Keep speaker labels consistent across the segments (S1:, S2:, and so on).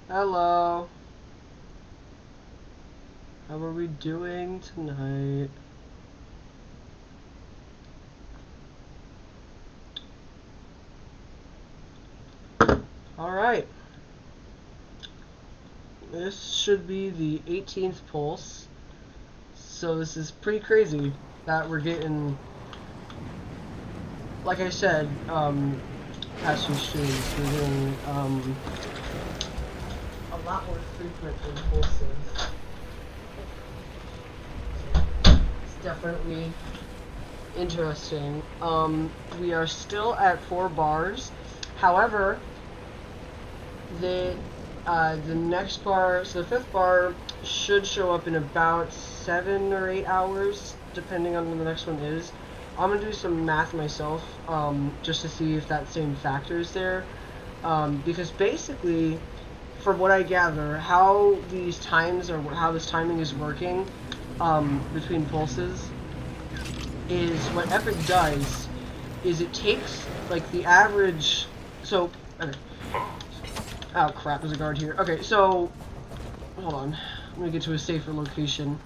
S1: Hello. How are we doing tonight? Alright. This should be the 18th pulse. So this is pretty crazy that we're getting, like I said, past few streams, we're getting, a lot more frequent than pulses. It's definitely interesting. We are still at 4 bars. However, the next bar, so the 5th bar should show up in about 7 or 8 hours, depending on when the next one is. I'm gonna do some math myself, just to see if that same factor is there, because basically, from what I gather, how these times or how this timing is working, between pulses, is what Epic does is it takes like the average. So, okay. Oh crap, there's a guard here. Okay, so hold on. I'm gonna get to a safer location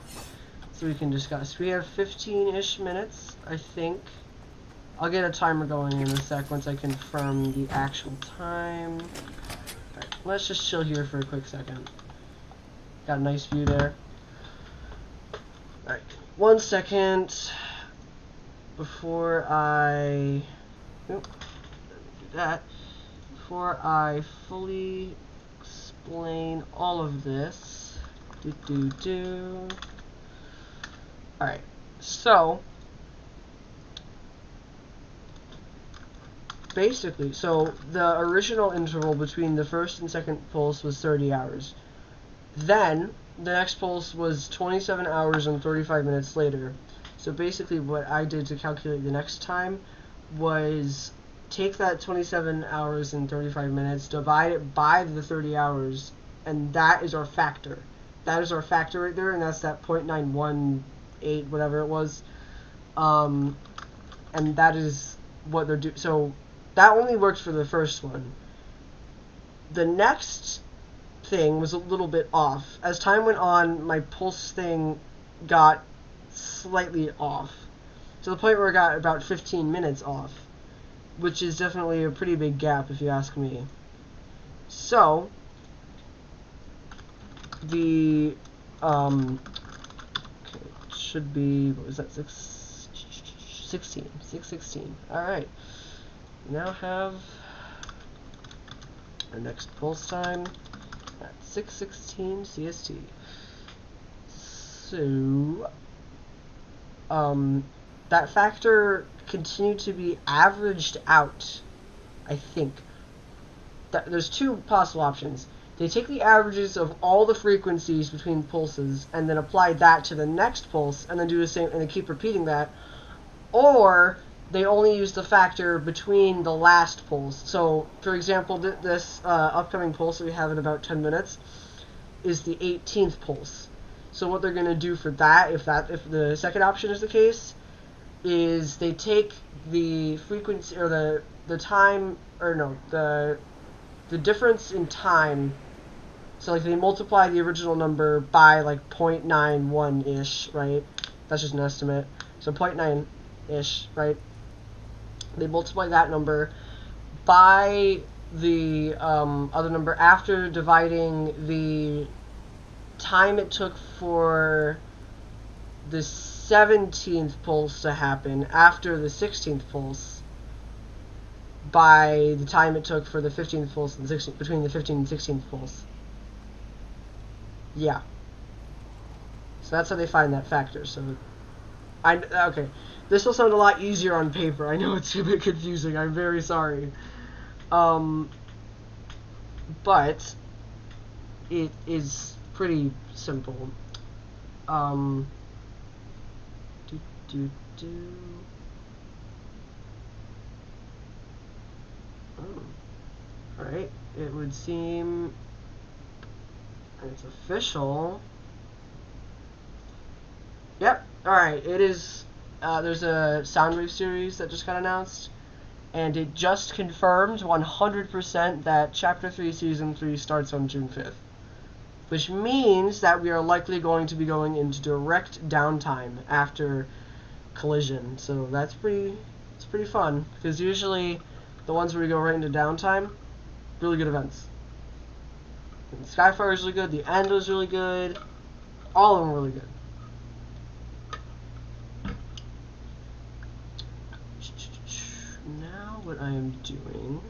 S1: so we can discuss. We have 15-ish minutes, I think. I'll get a timer going in a sec once I confirm the actual time. Alright, let's just chill here for a quick second. Got a nice view there. Alright, 1 second before I do that. Before I fully explain all of this, Alright, so basically, so the original interval between the first and second pulse was 30 hours. Then the next pulse was 27 hours and 35 minutes later. So basically what I did to calculate the next time was take that 27 hours and 35 minutes, divide it by the 30 hours, and that is our factor. That is our factor right there, and that's that 0.918, whatever it was. And that is what they're doing. So that only worked for the first one. The next thing was a little bit off. As time went on, my pulse thing got slightly off, to the point where it got about 15 minutes off, which is definitely a pretty big gap if you ask me. So the okay, it should be, what was that, 616. Alright, now have our next pulse time at 6:16 CST. So that factor continued to be averaged out, I think. There's two possible options. They take the averages of all the frequencies between pulses and then apply that to the next pulse and then do the same, and they keep repeating that. Or they only use the factor between the last pulse. So, for example, this upcoming pulse that we have in about 10 minutes is the 18th pulse. So what they're going to do for that, if the second option is the case, is they take the frequency, or the time, or no, the difference in time. So like they multiply the original number by like 0.91-ish, right? That's just an estimate. So 0.9-ish, right? They multiply that number by the other number after dividing the time it took for the 17th pulse to happen after the 16th pulse by the time it took for the 15th pulse and the 16th, between the 15th and 16th pulse. Yeah. So that's how they find that factor. So okay. This will sound a lot easier on paper. I know it's a bit confusing. I'm very sorry. But it is pretty simple. Oh. Alright, it would seem it's official. Yep, alright, it is. There's a Soundwave series that just got announced, And it just confirmed 100% that Chapter 3 Season 3 starts on June 5th. Which means that we are likely going to be going into direct downtime after Collision. So it's pretty fun. Because usually the ones where we go right into downtime, really good events. And Skyfire is really good, the End was really good, all of them really good. Now what I am doing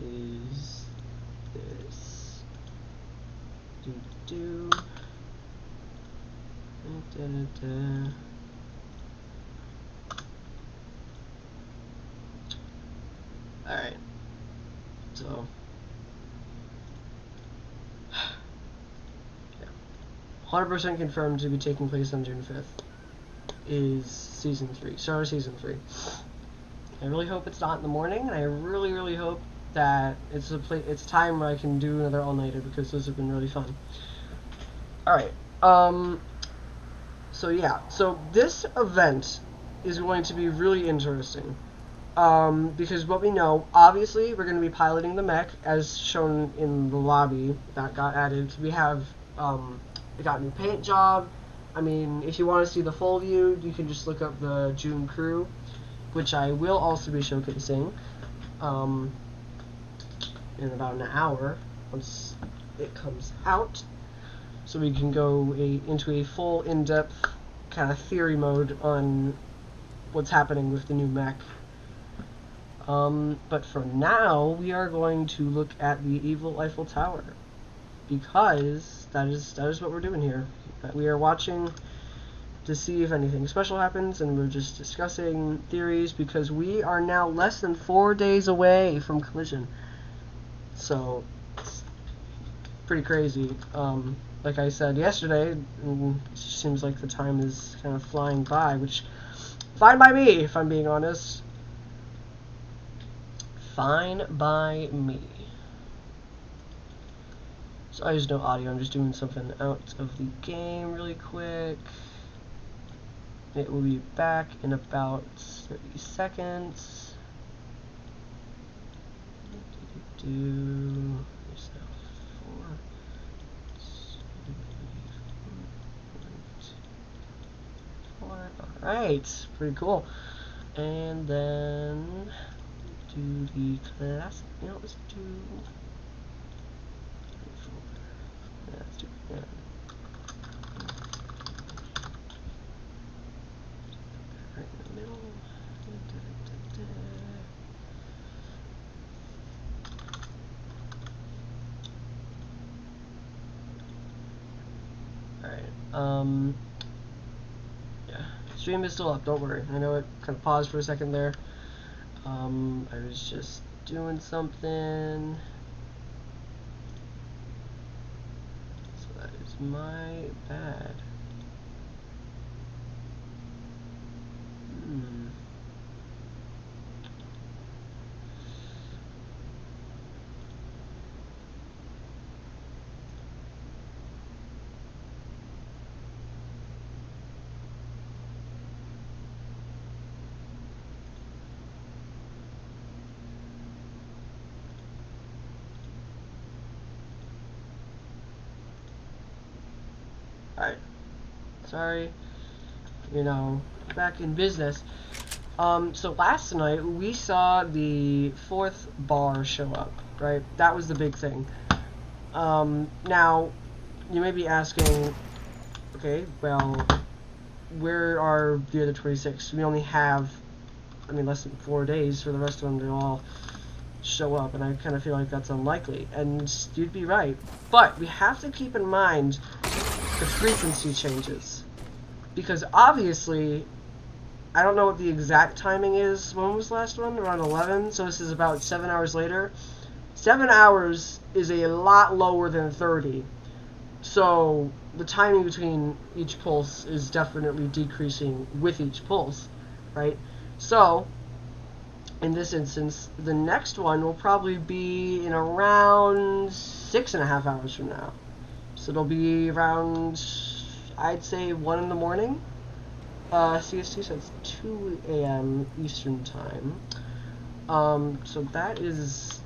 S1: is this. Alright. So. Yeah. 100% confirmed to be taking place on June 5th is Season 3. Start of Season 3. I really hope it's not in the morning, and I really, really hope that it's time where I can do another all-nighter, because those have been really fun. Alright, so yeah, so this event is going to be really interesting, because what we know, obviously, we're going to be piloting the mech, as shown in the lobby that got added. We have, we got a new paint job. I mean, if you want to see the full view, you can just look up the June crew, which I will also be showcasing in about an hour once it comes out, so we can go into a full in-depth kind of theory mode on what's happening with the new mech. But for now, we are going to look at the evil Eiffel Tower, because that is what we're doing here. We are watching to see if anything special happens, and we're just discussing theories, because we are now less than 4 days away from Collision. So, it's pretty crazy. Like I said yesterday, it seems like the time is kind of flying by, which, fine by me, if I'm being honest. Fine by me. So there's no audio, I'm just doing something out of the game really quick. It will be back in about 30 seconds. Alright, pretty cool. And then do the class. You know, let's do. Yeah, let's do it. Right in the middle. Alright, yeah, stream is still up, don't worry. I know it kind of paused for a second there. I was just doing something. So that is my bad. Alright, sorry, you know, back in business. So last night we saw the 4th bar show up, right? That was the big thing. Now, you may be asking, okay, well, where are the other 26? We only have, I mean, less than 4 days for the rest of them to all show up, and I kind of feel like that's unlikely, and you'd be right. But we have to keep in mind the frequency changes, because obviously, I don't know what the exact timing is. When was the last one? Around 11, so this is about 7 hours later. 7 hours is a lot lower than 30, so the timing between each pulse is definitely decreasing with each pulse, right? So, in this instance, the next one will probably be in around 6.5 hours from now. So it'll be around, I'd say, 1 in the morning. CST, so it's 2 a.m. Eastern time. So that is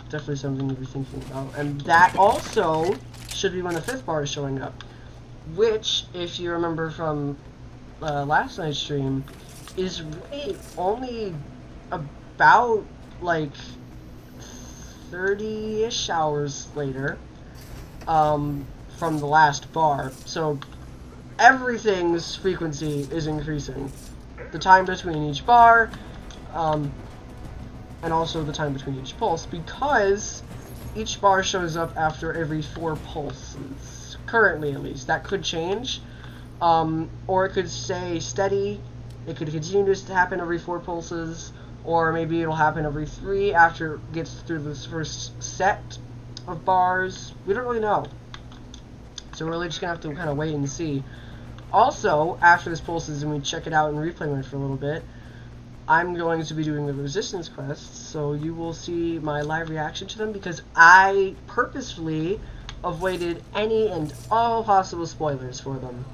S1: definitely something to be thinking about. And that also should be when the 5th bar is showing up. Which, if you remember from last night's stream, is really only about, like, 30-ish hours later from the last bar. So everything's frequency is increasing. The time between each bar, and also the time between each pulse, because each bar shows up after every 4 pulses. Currently, at least. That could change. Or it could stay steady. It could continue to happen every 4 pulses. Or maybe it'll happen every 3 after it gets through this first set of bars. We don't really know. So we're really just going to have to kind of wait and see. Also, after this pulses and we check it out and replay mode for a little bit, I'm going to be doing the resistance quests, so you will see my live reaction to them, because I purposefully avoided any and all possible spoilers for them.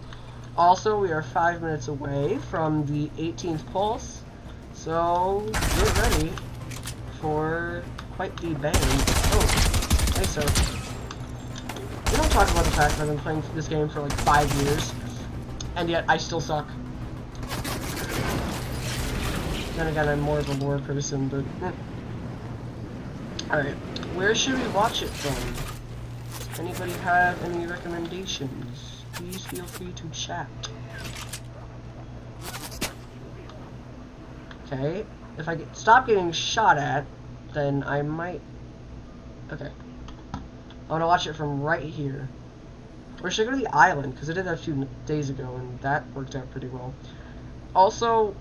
S1: Also, we are 5 minutes away from the 18th pulse, so get ready for quite the bang. Oh, nice sir. We don't talk about the fact that I've been playing this game for like 5 years, and yet I still suck. Then again, I'm more of a lore person, but alright, where should we watch it from? Anybody have any recommendations? Please feel free to chat. Okay, if I stop getting shot at, then I might... Okay. I want to watch it from right here. Or should I go to the island? Because I did that a few days ago, and that worked out pretty well. Also,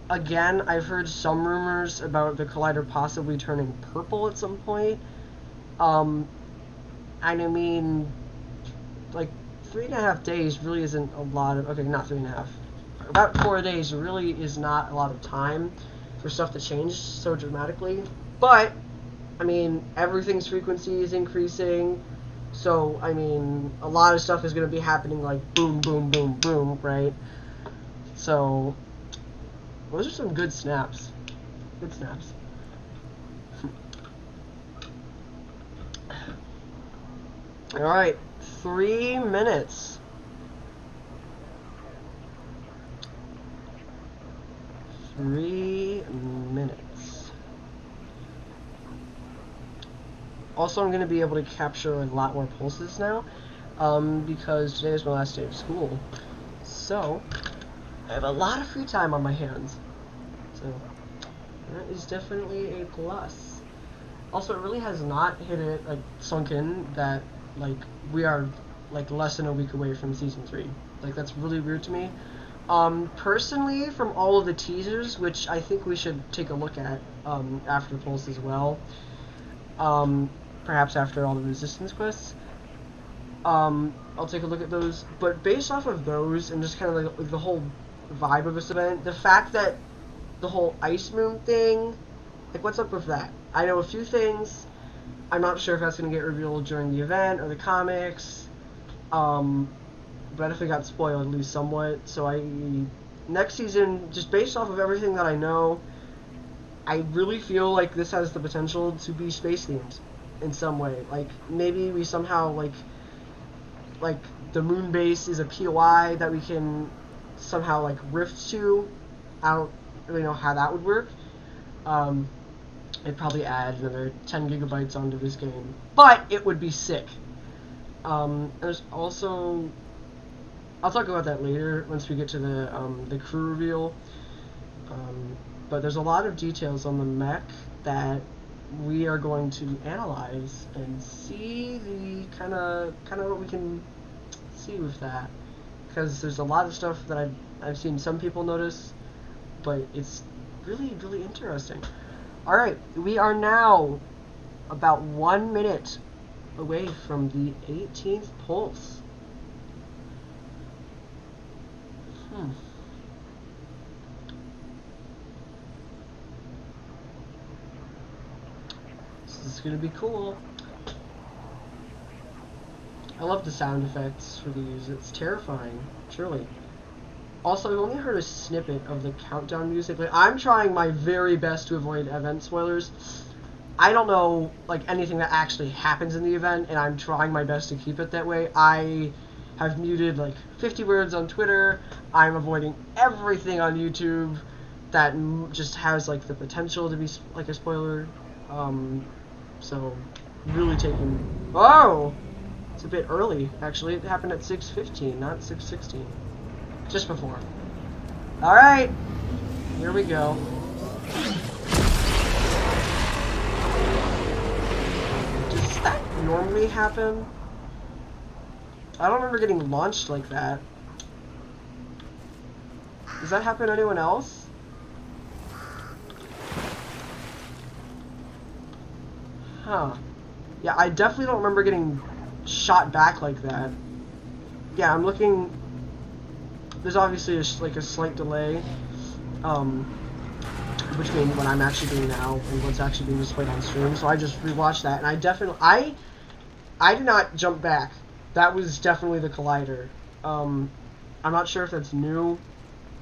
S1: again, I've heard some rumors about the Collider possibly turning purple at some point. And I mean, like, 3.5 days really isn't a lot of... Okay, not 3.5. About 4 days really is not a lot of time for stuff to change so dramatically. But, I mean, everything's frequency is increasing. So, I mean, a lot of stuff is going to be happening like boom, boom, boom, boom, right? So, those are some good snaps. Good snaps. Alright, 3 minutes. 3 minutes. Also, I'm going to be able to capture a lot more pulses now, because today is my last day of school. So, I have a lot of free time on my hands. So, that is definitely a plus. Also, it really has not hit it, like, sunk in that, like, we are, like, less than a week away from Season 3. Like, that's really weird to me. Personally, from all of the teasers, which I think we should take a look at, after Pulse as well, perhaps after all the Resistance quests, I'll take a look at those, but based off of those, and just kind of like the whole vibe of this event, the fact that the whole Ice Moon thing, like, what's up with that? I know a few things. I'm not sure if that's going to get revealed during the event or the comics, but if it got spoiled at least somewhat. So next season, just based off of everything that I know, I really feel like this has the potential to be space themed in some way. Like, maybe we somehow, like the moon base is a POI that we can somehow, like, rift to. I don't really know how that would work. It'd probably add another 10 gigabytes onto this game, but it would be sick. There's also... I'll talk about that later once we get to the crew reveal. But there's a lot of details on the mech that we are going to analyze and see the kind of what we can see with that, because there's a lot of stuff that I've seen some people notice, but it's really, really interesting. All right, we are now about 1 minute away from the 18th pulse. This is gonna be cool. I love the sound effects for these. It's terrifying, truly. Also, I've only heard a snippet of the countdown music. Like, I'm trying my very best to avoid event spoilers. I don't know, like, anything that actually happens in the event, and I'm trying my best to keep it that way. I have muted, like, 50 words on Twitter. I'm avoiding everything on YouTube that just has, like, the potential to be, like, a spoiler. So, really taking... Whoa! It's a bit early, actually. It happened at 6:15, not 6:16. Just before. Alright! Here we go. Does that normally happen? I don't remember getting launched like that. Does that happen to anyone else? Huh. Yeah, I definitely don't remember getting shot back like that. Yeah, I'm looking... There's obviously like a slight delay between what I'm actually doing now and what's actually being displayed on stream. So I just rewatched that, and I definitely... I did not jump back. That was definitely the collider. I'm not sure if that's new.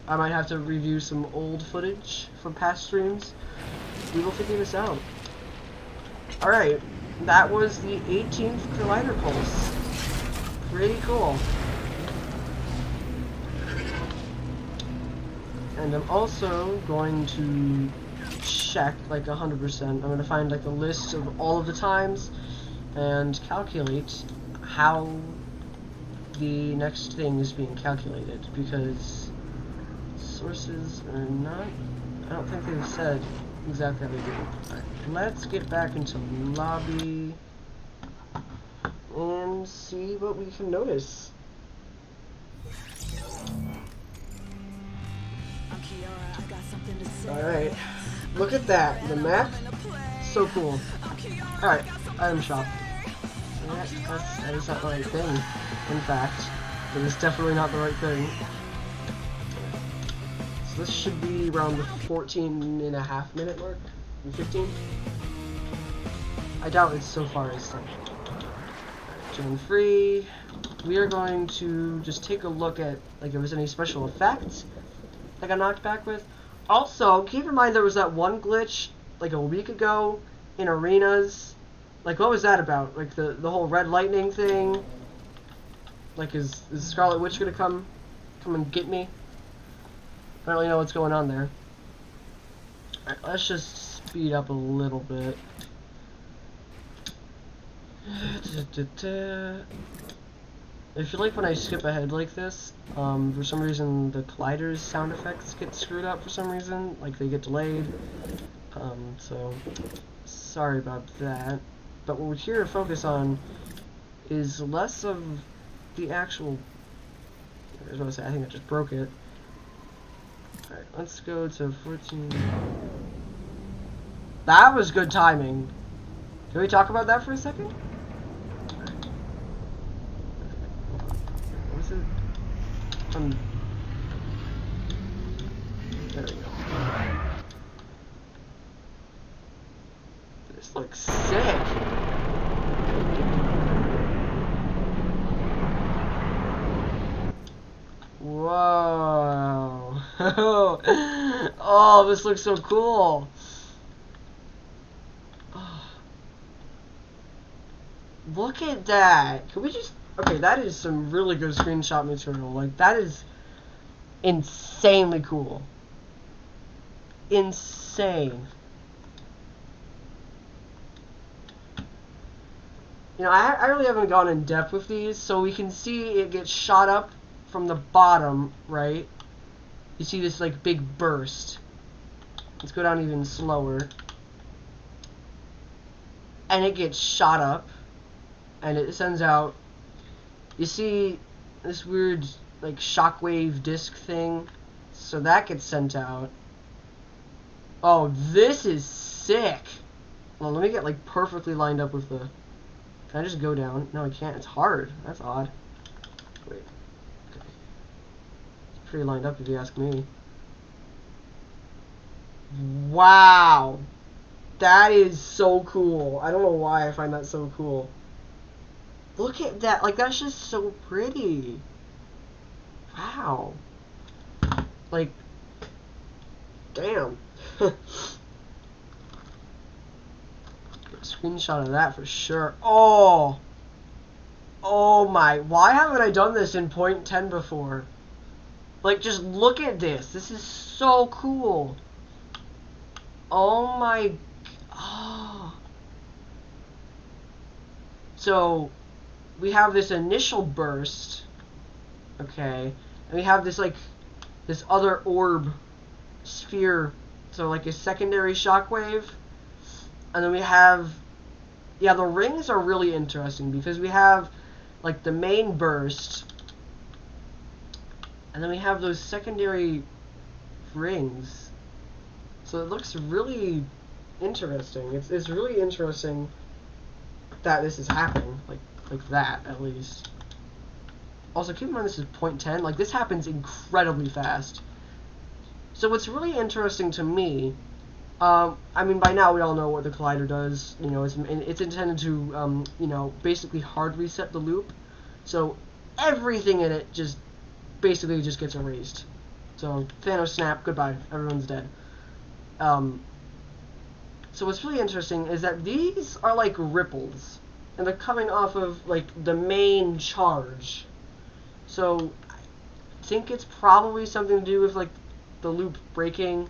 S1: I might have to review some old footage from past streams. We will figure this out. Alright, that was the 18th collider pulse. Pretty cool. And I'm also going to check, like, 100%. I'm going to find, like, a list of all of the times and calculate how the next thing is being calculated, because sources are not... I don't think they've said exactly how they do it. Alright, let's get back into lobby and see what we can notice. Alright, look at that. The map, so cool. Alright, item shop. That is not the right thing. In fact, it is definitely not the right thing. So this should be around the 14.5 minute mark? 15? I doubt it's so far as like Gen free. We are going to just take a look at like if there's any special effects that got knocked back with. Also, keep in mind there was that one glitch like a week ago in arenas. Like, what was that about? Like the whole red lightning thing? Like, is Scarlet Witch gonna come and get me? I don't really know what's going on there. Alright, let's just speed up a little bit. I feel like when I skip ahead like this, for some reason the collider's sound effects get screwed up for some reason. Like, they get delayed. So, sorry about that. But what we're here to focus on is less of the actual... I was going to say, I think I just broke it. Alright, let's go to 14... That was good timing. Can we talk about that for a second? What was it? There we go. This looks sick. Whoa. Oh, this looks so cool. Oh. Look at that. Can we just... Okay, that is some really good screenshot material. Like, that is insanely cool. Insane. You know, I really haven't gone in depth with these, so we can see it gets shot up from the bottom, right? You see this, like, big burst. Let's go down even slower. And it gets shot up. And it sends out... You see this weird, like, shockwave disc thing? So that gets sent out. Oh, this is sick! Well, let me get, like, perfectly lined up with the... Can I just go down? No, I can't. It's hard. That's odd. Wait. Okay. It's pretty lined up if you ask me. Wow! That is so cool. I don't know why I find that so cool. Look at that. Like, that's just so pretty. Wow. Like, damn. Get a screenshot of that for sure. Oh! Oh my, why haven't I done this in 0.10 before? Like, just look at this. This is so cool. Oh my, oh. So, we have this initial burst, okay, and we have this, like, this other orb sphere, so like a secondary shockwave, and then we have, yeah, the rings are really interesting, because we have, like, the main burst, and then we have those secondary rings, so it looks really interesting. It's really interesting that this is happening, like that, at least. Also, keep in mind this is 0.10. Like, this happens incredibly fast. So what's really interesting to me, I mean, by now we all know what the collider does. You know, it's intended to, you know, basically hard reset the loop. So everything in it just basically just gets erased. So Thanos snap, goodbye, everyone's dead. So what's really interesting is that these are like ripples, and they're coming off of like the main charge. So I think it's probably something to do with like the loop breaking,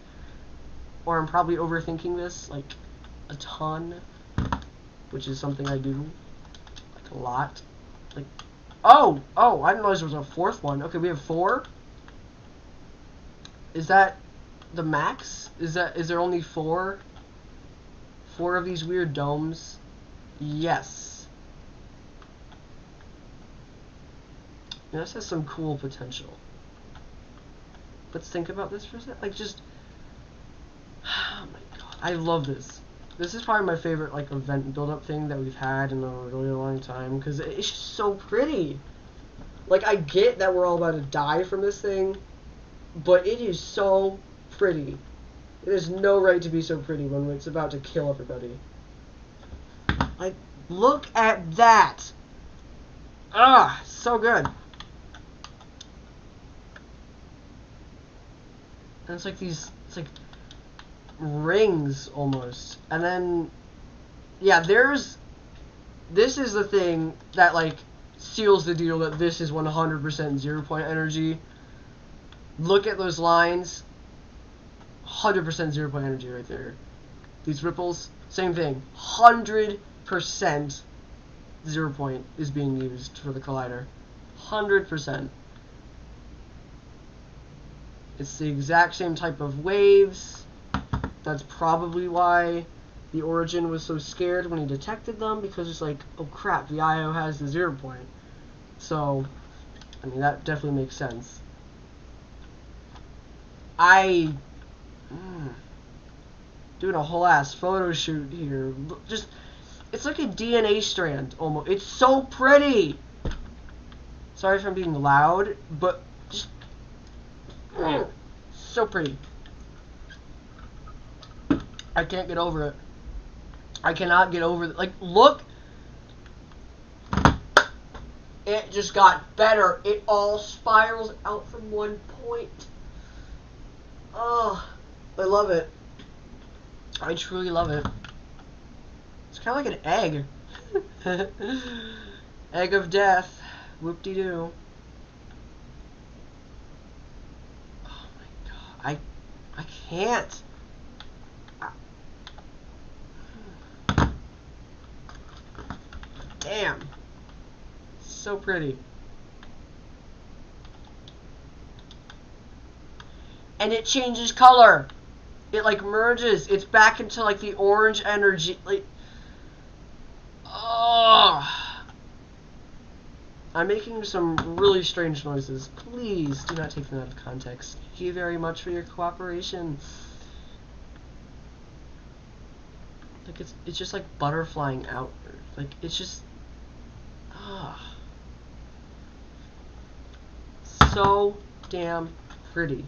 S1: or I'm probably overthinking this like a ton, which is something I do like a lot. Like, oh, I didn't realize there was a fourth one. Okay, we have 4. Is that the max? Is there only 4? 4 of these weird domes? Yes. Yeah, this has some cool potential. Let's think about this for a second. Like, just, oh my god, I love this. This is probably my favorite like event build-up thing that we've had in a really long time, because it's just so pretty. Like, I get that we're all about to die from this thing, but it is so pretty. It has no right to be so pretty when it's about to kill everybody. Like, look at that! Ah, so good. And it's like these, it's like rings almost. And then, yeah, this is the thing that like seals the deal that this is 100% 0 point energy. Look at those lines. 100% 0 point energy right there. These ripples, same thing. 100% 0 point is being used for the collider. 100%. It's the exact same type of waves. That's probably why the Origin was so scared when he detected them, because it's like, oh crap, the IO has the 0 point. So, I mean, that definitely makes sense. Doing a whole ass photo shoot here. Just, it's like a DNA strand almost. It's so pretty. Sorry if I'm being loud, but just so pretty. I can't get over it. I cannot get over it. Like, look. It just got better. It all spirals out from one point. Oh, I love it. I truly love it. It's kind of like an egg. Egg of death. Whoop-de-doo. Oh my god. I can't. Damn. So pretty. And it changes color. It like merges. It's back into like the orange energy. Like, oh, I'm making some really strange noises. Please do not take them out of context. Thank you very much for your cooperation. Like, it's just like butterflying outward. Like, it's just, ah, so damn pretty.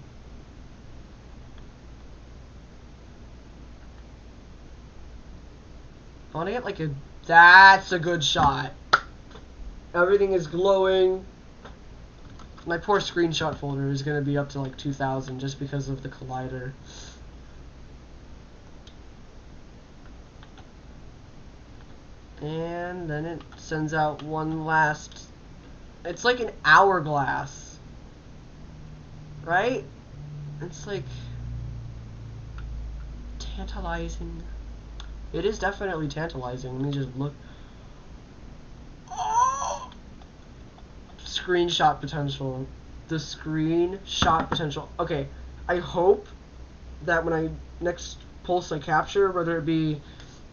S1: I want to get like a, that's a good shot. Everything is glowing. My poor screenshot folder is going to be up to like 2,000 just because of the collider. And then it sends out one last... It's like an hourglass. Right? It's like... tantalizing. It is definitely tantalizing. Let me just look. Oh! Screenshot potential. The screenshot potential. Okay, I hope that when I next pulse I capture, whether it be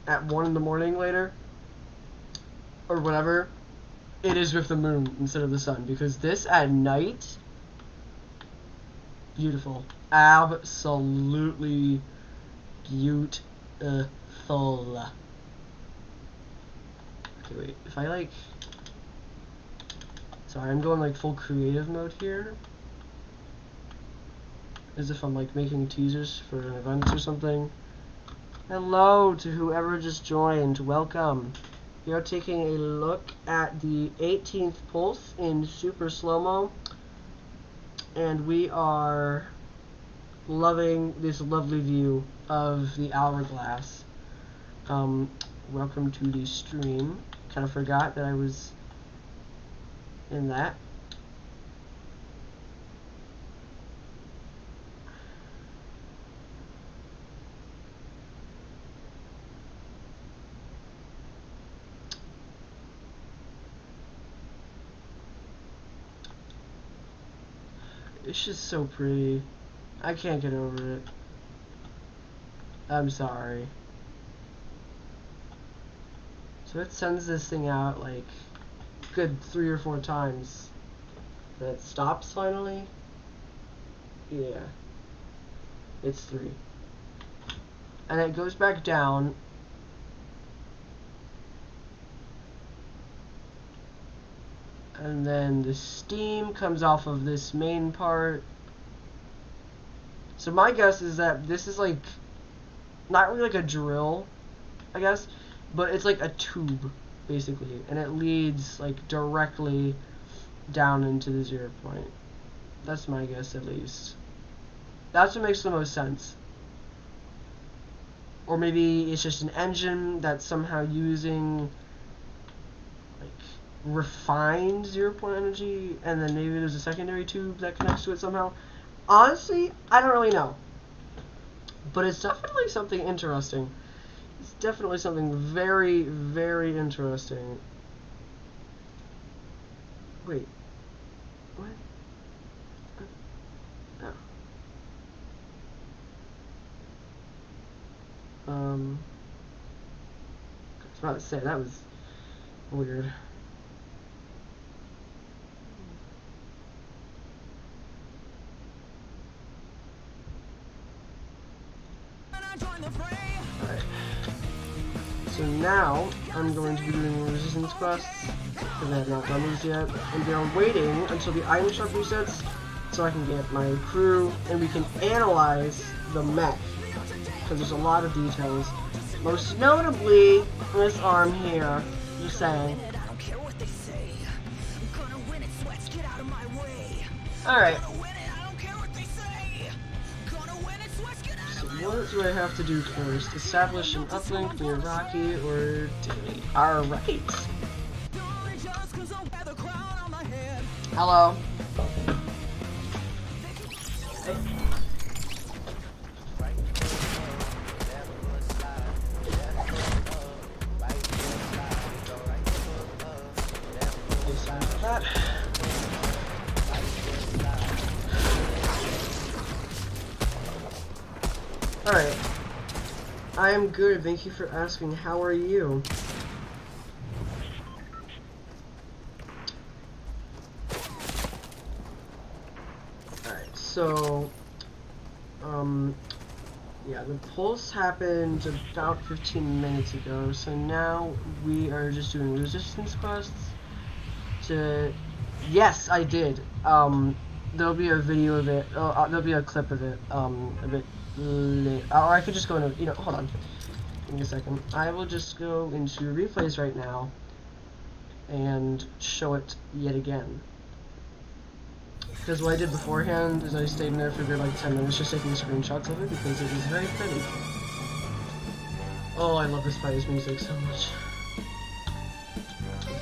S1: at 1 in the morning later or whatever, it is with the moon instead of the sun, because this at night, beautiful, absolutely beautiful. Okay, wait, if I like, sorry, I'm going like full creative mode here, as if I'm like making teasers for an event or something. Hello to whoever just joined, welcome. We are taking a look at the 18th pulse in super slow-mo, and we are loving this lovely view of the hourglass. Welcome to the stream. Kind of forgot that I was in that. It's just so pretty. I can't get over it. I'm sorry. So it sends this thing out like good 3 or 4 times. Then it stops finally. Yeah. It's 3. And it goes back down. And then the steam comes off of this main part. So my guess is that this is like, not really like a drill, I guess, but it's like a tube, basically. And it leads like directly down into the 0 point. That's my guess, at least. That's what makes the most sense. Or maybe it's just an engine that's somehow using refined 0 point energy, and then maybe there's a secondary tube that connects to it somehow. Honestly, I don't really know. But it's definitely something interesting. It's definitely something very, very interesting. Wait. What? Oh. I was about to say, that was weird. Alright. So now, I'm going to be doing resistance quests, because I have not done these yet, and they're waiting until the item shop resets, so I can get my crew, and we can analyze the mech, because there's a lot of details. Most notably, this arm here, just saying. Alright. What do I have to do first? Establish an uplink near Rocky or Dilly. Alright. Hello. Hey. That. Alright. I am good, thank you for asking. How are you? Alright, so yeah, the pulse happened about 15 minutes ago, so now we are just doing resistance quests to... Yes, I did. There'll be a video of it, there'll be a clip of it, a bit later. Or I could just go into, hold on. Give me a second. I will just go into replays right now and show it yet again. Because what I did beforehand is I stayed in there for a good like 10 minutes just taking screenshots of it because it was very pretty. Oh, I love this Spidey's music so much.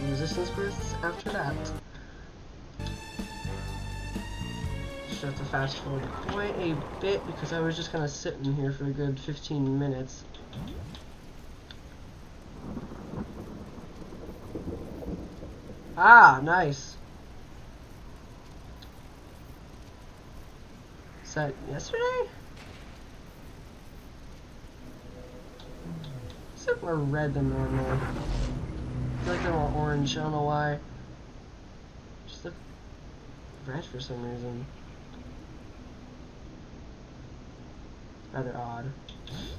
S1: The resistance bursts after that. Just have to fast forward quite a bit because I was just kind of sitting here for a good 15 minutes. Ah, nice. Is that yesterday? It's like more red than normal. I feel like they're more orange, I don't know why. Just look red for some reason. Rather odd.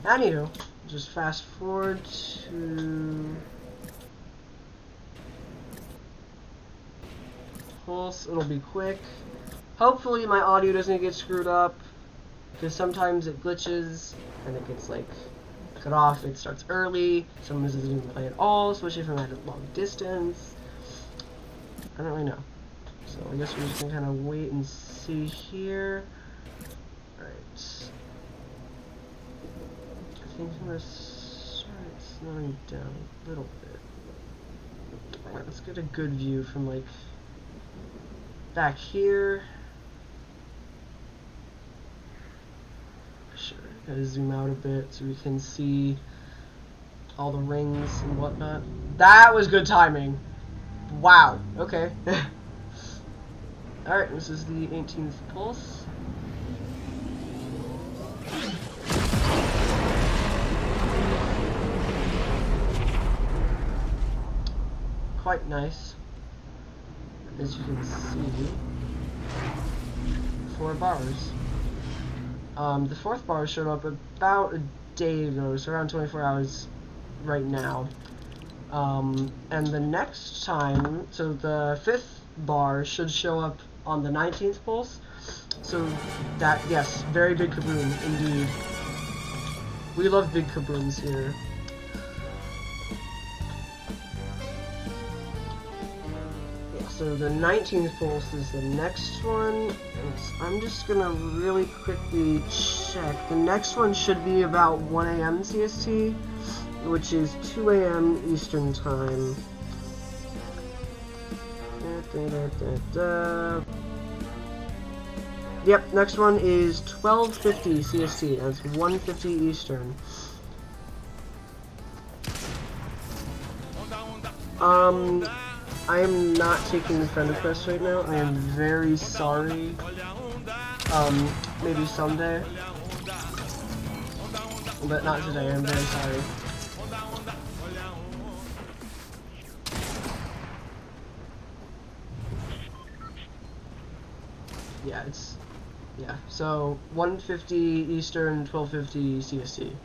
S1: Anywho, just fast forward to Pulse. It'll be quick. Hopefully my audio doesn't get screwed up, because sometimes it glitches and it gets like cut off. It starts early. Sometimes it doesn't even play at all, especially if I'm at a long distance. I don't really know. So I guess we're just gonna kind of wait and see here. Alright. I think I'm gonna start slowing down a little bit. Alright, let's get a good view from like back here. Sure, gotta zoom out a bit so we can see all the rings and whatnot. That was good timing. Wow, okay. Alright, this is the 18th pulse. Quite nice. As you can see, 4 bars. The 4th bar showed up about a day ago, so around 24 hours right now. And the next time, so the 5th bar should show up on the 19th pulse. So that, yes, very big kaboom indeed. We love big kabooms here. So the 19th pulse is the next one. And I'm just gonna really quickly check. The next one should be about 1 AM CST, which is 2 AM Eastern Time. Yep, next one is 12:50 CST. That's 1:50 Eastern. I am not taking friend requests right now. I am very sorry. Maybe someday. But not today, I'm very sorry. Yeah, yeah, so 1:50 Eastern, 12:50 CST.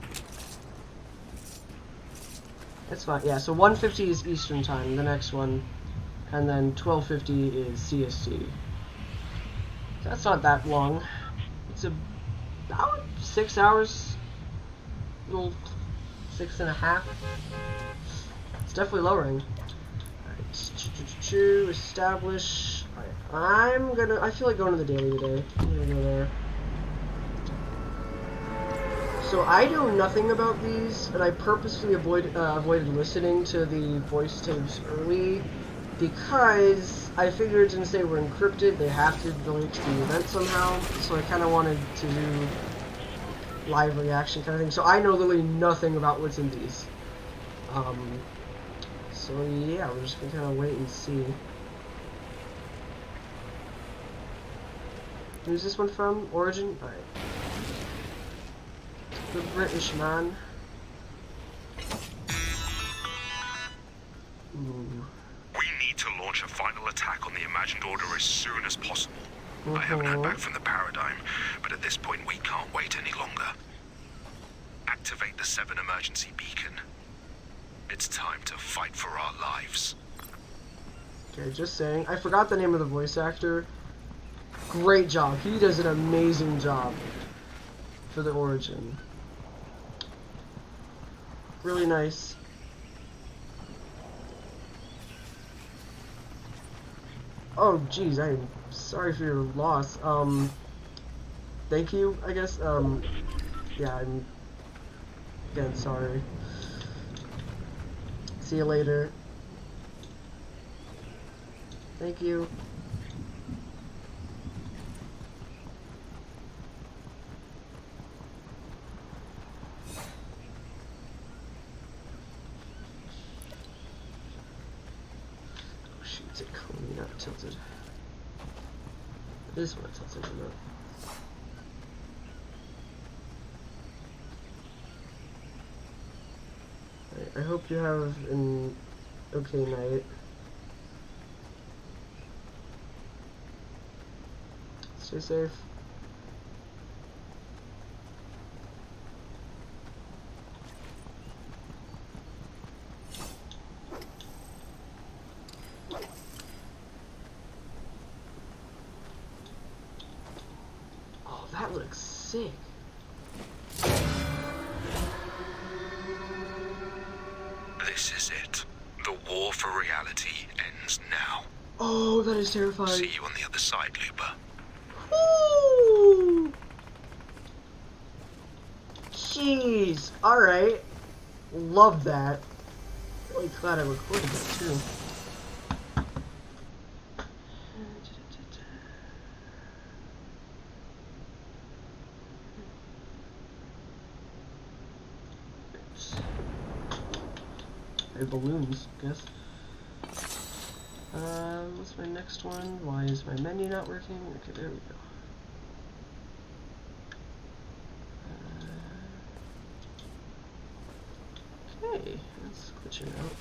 S1: That's fine, yeah, so 1:50 is Eastern Time, the next one. And then 12:50 is CST. So that's not that long. It's about 6 hours. Little 6.5. It's definitely lowering. Alright, establish. Alright, I feel like going to the daily today. I'm gonna go there. So I know nothing about these, and I purposely avoided listening to the voice tapes early, because I figured since they were encrypted, they have to relate to the event somehow, so I kind of wanted to do live reaction kind of thing. So I know literally nothing about what's in these. So yeah, we're just gonna kind of wait and see. Who's this one from? Origin? Alright. The British man. Ooh.
S2: We need to launch a final attack on the imagined order as soon as possible. I haven't heard back from the Paradigm, but at this point we can't wait any longer. Activate the 7 emergency beacon. It's time to fight for our lives.
S1: Okay, just saying. I forgot the name of the voice actor. Great job. He does an amazing job for the Origin. Really nice. Oh, geez, I'm sorry for your loss. Thank you, I guess. Yeah, I'm again sorry. See you later. Thank you. Oh shoot, it's clearly not tilted. This one tilted enough. I hope you have an okay night. Stay safe. Oh, that looks sick.
S2: This is it. The war for reality ends now.
S1: Oh, that is terrifying.
S2: See you on the other side, Looper.
S1: Woo! Jeez. Alright. Love that. Really glad I recorded that too. Balloons, I guess. What's my next one? Why is my menu not working? Okay, there we go. Okay, let's glitch it out.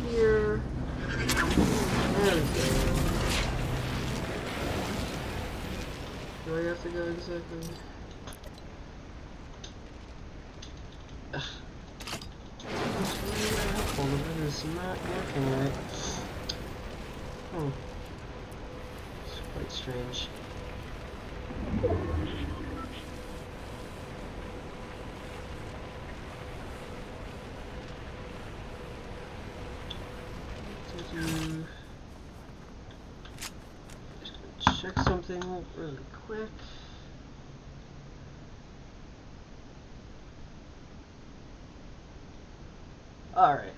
S1: Here. There we go. Do I have to go exactly? Ugh. It's really helpful, but it is not working right. It's quite strange. Just check something really quick. Alright.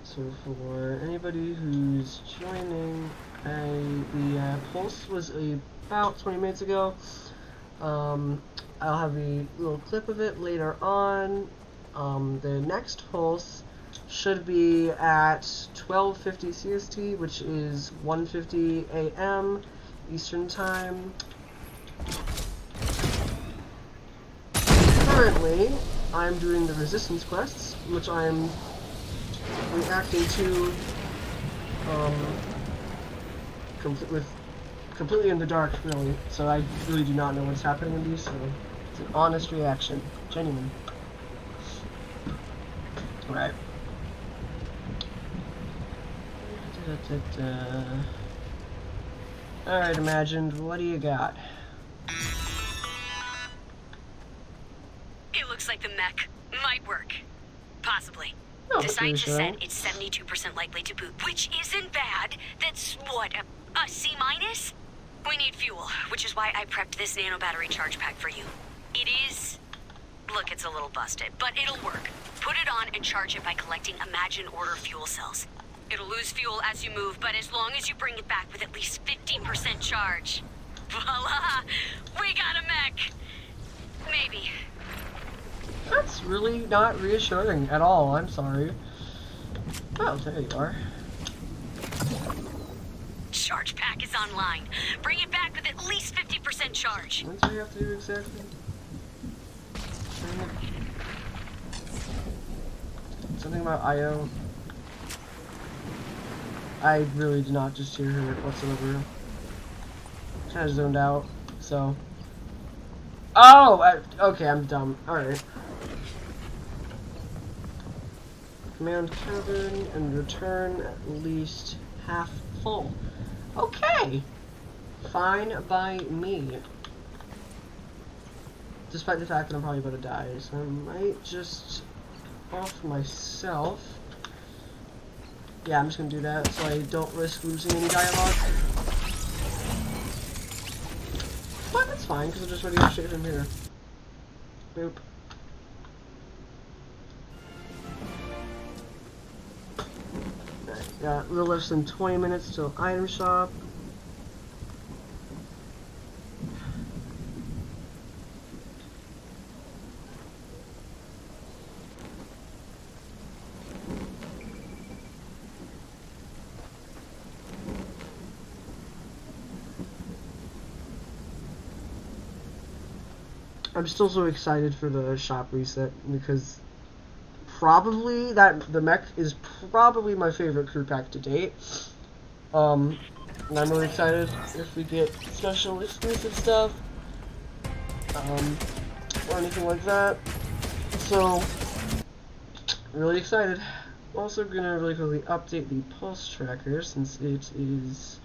S1: So for anybody who's joining, the pulse was about 20 minutes ago. I'll have a little clip of it later on. The next pulse should be at 12:50 CST, which is 1:50 a.m. Eastern Time. Currently, I'm doing the resistance quests, which I'm reacting to completely in the dark, really. So I really do not know what's happening in these. So it's an honest reaction, genuine. Right. Alright, Imagined, what do you got?
S3: It looks like the mech might work. Possibly.
S1: Oh,
S3: The scientists
S1: sure.
S3: said it's 72% likely to boot, which isn't bad. That's, what, a C minus? We need fuel, which is why I prepped this nano battery charge pack for you. It is... Look, it's a little busted, but it'll work. Put it on and charge it by collecting Imagine Order fuel cells. It'll lose fuel as you move, but as long as you bring it back with at least 50% charge. Voila! We got a mech! Maybe.
S1: That's really not reassuring at all, I'm sorry. Oh, there you are.
S3: Charge pack is online. Bring it back with at least 50% charge.
S1: What do we have to do exactly? Something about Io. I really did not just hear her whatsoever. Kind of zoned out, so. Oh! Okay, I'm dumb. Alright. Command cavern and return at least half full. Okay! Fine by me. Despite the fact that I'm probably about to die, so I might just off myself. Yeah, I'm just gonna do that so I don't risk losing any dialogue. But that's fine, because I'm just ready to straight from here. Boop. Alright, got a little less than 20 minutes till item shop. I'm still so excited for the shop reset because probably the mech is probably my favorite crew pack to date. And I'm really excited if we get special exclusive stuff, or anything like that. So, really excited. Also gonna really quickly update the pulse tracker since it is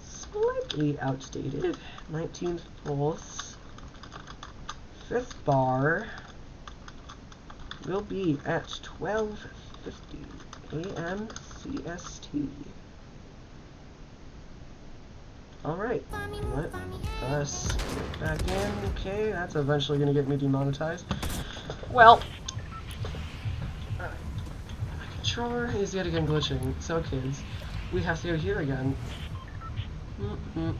S1: slightly outdated. 19th pulse. 5th bar will be at 12:50 a.m. CST. Alright, let us get back in. Okay, that's eventually going to get me demonetized. Well, my controller is yet again glitching, so kids, we have to go here again. Okay.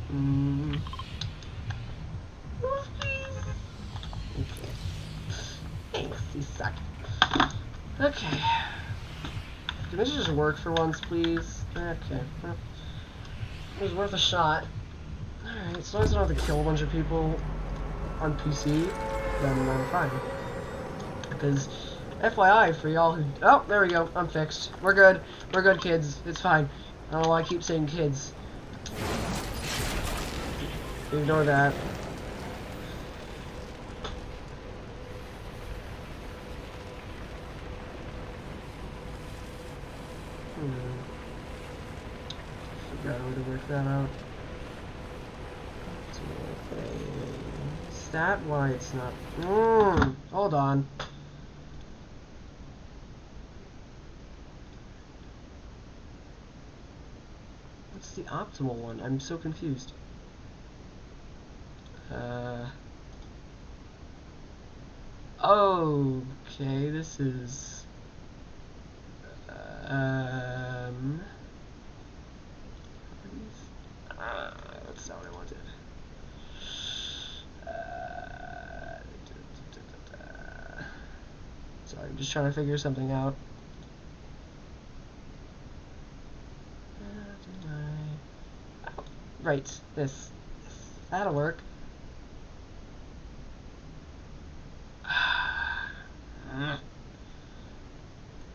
S1: Thanks, you suck. Okay. Can this just work for once, please? Okay. It was worth a shot. Alright, as long as I don't have to kill a bunch of people on PC, then I'm fine. Because, FYI, for y'all who... Oh, there we go. I'm fixed. We're good. We're good, kids. It's fine. I don't know why I keep saying kids. Ignore that. Forgot how to work that out. Is that why it's not? Hold on. What's the optimal one? I'm so confused. Okay, this is that's not what I wanted. Sorry, I'm just trying to figure something out. Right, this. That'll work.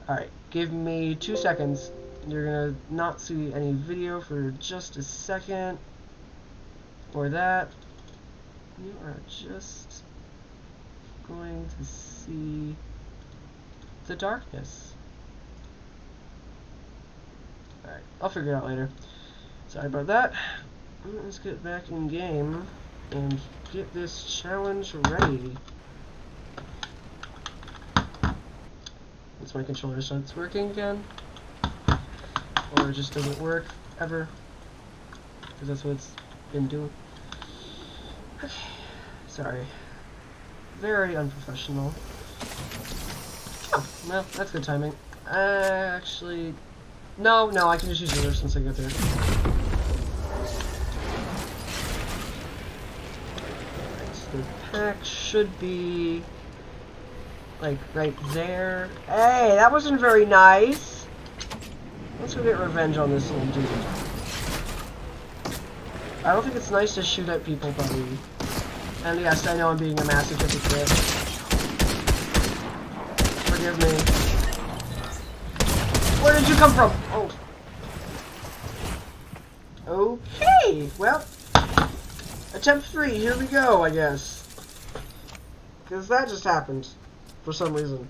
S1: Alright, give me 2 seconds. You're gonna not see any video for just a second. Or that. You are just going to see the darkness. Alright, I'll figure it out later. Sorry about that. Let's get back in game and get this challenge ready. Once my controller starts working again. Or it just doesn't work ever. Because that's what it's been doing. Okay. Sorry. Very unprofessional. Oh, well, that's good timing. Actually... No, I can just use yours since I get there. The pack should be like right there. Hey, that wasn't very nice. Let's go get revenge on this little dude. I don't think it's nice to shoot at people, buddy. And yes, I know I'm being a massive hypocrite. Forgive me. Where did you come from? Oh. Okay, well, attempt 3, here we go, I guess. Because that just happened, for some reason.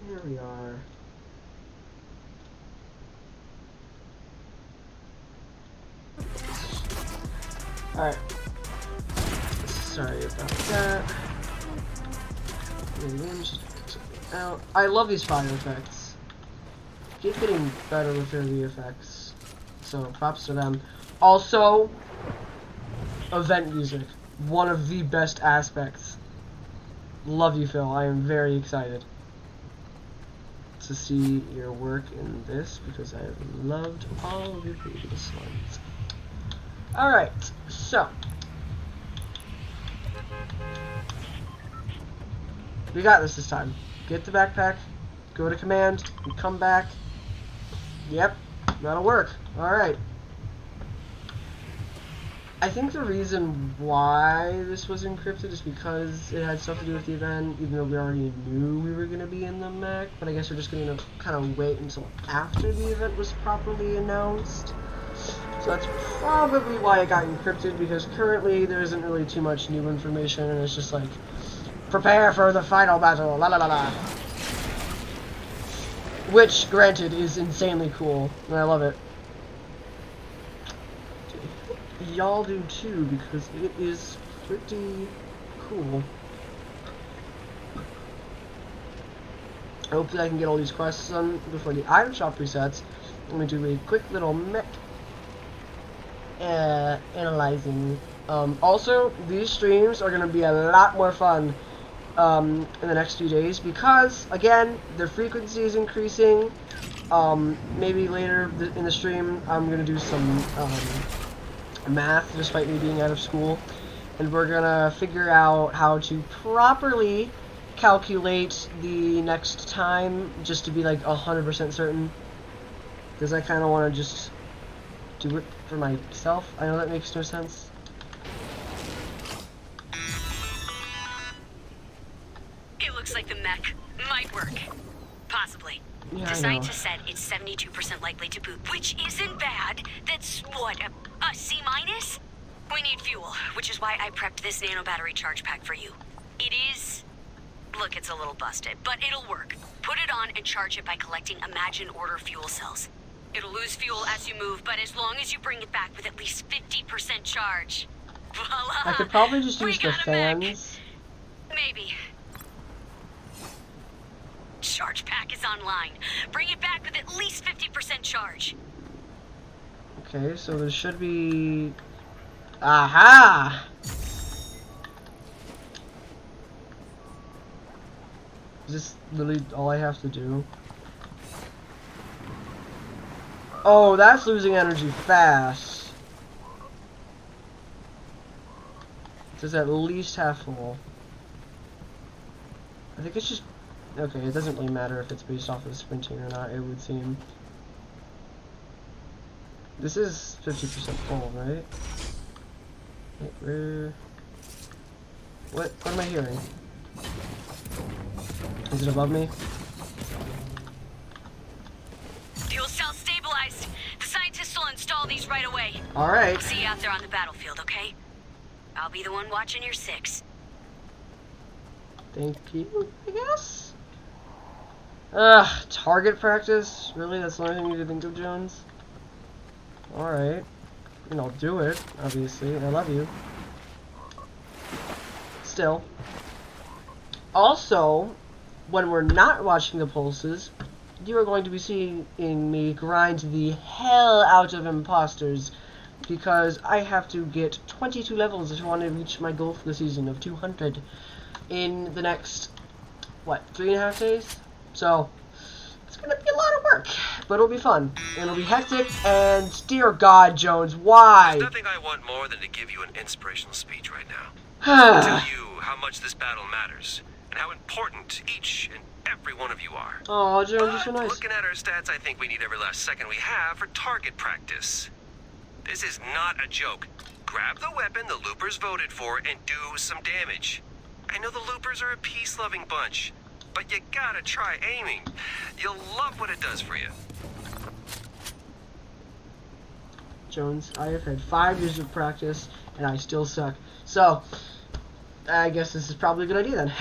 S1: Here we are. Alright. Sorry about that. Out. I love these fire effects. Keep getting better with their VFX. So props to them. Also, event music. One of the best aspects. Love you, Phil. I am very excited to see your work in this because I have loved all of your previous ones. Alright, so we got this time. Get the backpack, go to command, and come back. Yep, that'll work. Alright. I think the reason why this was encrypted is because it had stuff to do with the event, even though we already knew we were going to be in the mech, but I guess we're just going to kind of wait until after the event was properly announced. So that's probably why it got encrypted, because currently there isn't really too much new information, and it's just like, prepare for the final battle, la la la la. Which, granted, is insanely cool, and I love it. Y'all do too, because it is pretty cool. Hopefully I can get all these quests done before the item shop resets. I'm going to do a quick little mech analyzing. Also, these streams are going to be a lot more fun in the next few days because, again, the frequency is increasing. Maybe later in the stream I'm going to do some math despite me being out of school, and we're gonna figure out how to properly calculate the next time just to be like 100% certain, because I kind of want to just do it for myself. I know that makes no sense.
S3: It looks like the mech might work. Possibly.
S1: Yeah,
S3: The scientist said it's 72% likely to boot, which isn't bad. That's, what, a C-? We need fuel, which is why I prepped this nano battery charge pack for you. It is... Look, it's a little busted, but it'll work. Put it on and charge it by collecting Imagine Order fuel cells. It'll lose fuel as you move, but as long as you bring it back with at least 50% charge. Voila!
S1: I could probably just
S3: We
S1: use the
S3: got a mech.
S1: fans.
S3: Maybe. Charge pack is online. Bring it back with at least 50% charge.
S1: Okay, so there should be... Aha! Is this literally all I have to do? Oh, that's losing energy fast. It says at least half full. I think it's just... Okay, it doesn't really matter if it's based off of sprinting or not, it would seem. This is 50% full, right? Wait, where... What am I hearing? Is it above me?
S3: Fuel cell stabilized. The scientists will install these right away.
S1: Alright.
S3: See you out there on the battlefield, okay? I'll be the one watching your 6.
S1: Thank you, I guess? Target practice? Really? That's the only thing you can think of, Jones? Alright. And I'll do it, obviously. I love you. Still. Also, when we're not watching the pulses, you are going to be seeing me grind the hell out of imposters, because I have to get 22 levels if I want to reach my goal for the season of 200 in the next, what, 3.5 days? So, it's going to be a lot of work, but it'll be fun. It'll be hectic, and dear God, Jones, why?
S2: There's nothing I want more than to give you an inspirational speech right now. Tell you how much this battle matters, and how important each and every one of you are.
S1: Oh, Jones, you're so
S2: But
S1: nice.
S2: looking at our stats, I think we need every last second we have for target practice. This is not a joke. Grab the weapon the loopers voted for and do some damage. I know the loopers are a peace-loving bunch, but you gotta try aiming. You'll love what it does for you.
S1: Jones, I have had 5 years of practice, and I still suck. So, I guess this is probably a good idea then.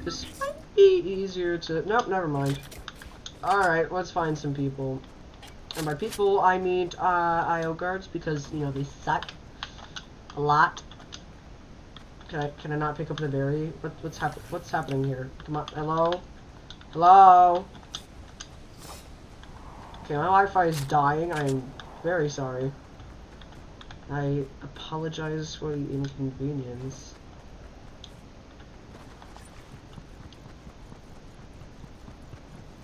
S1: This might be easier to... Nope, never mind. Alright, let's find some people. And by people, I mean IO guards, because, you know, they suck a lot. Can I not pick up the berry? What's happening here? Come on, hello? Hello? Okay, my Wi-Fi is dying. I am very sorry. I apologize for the inconvenience.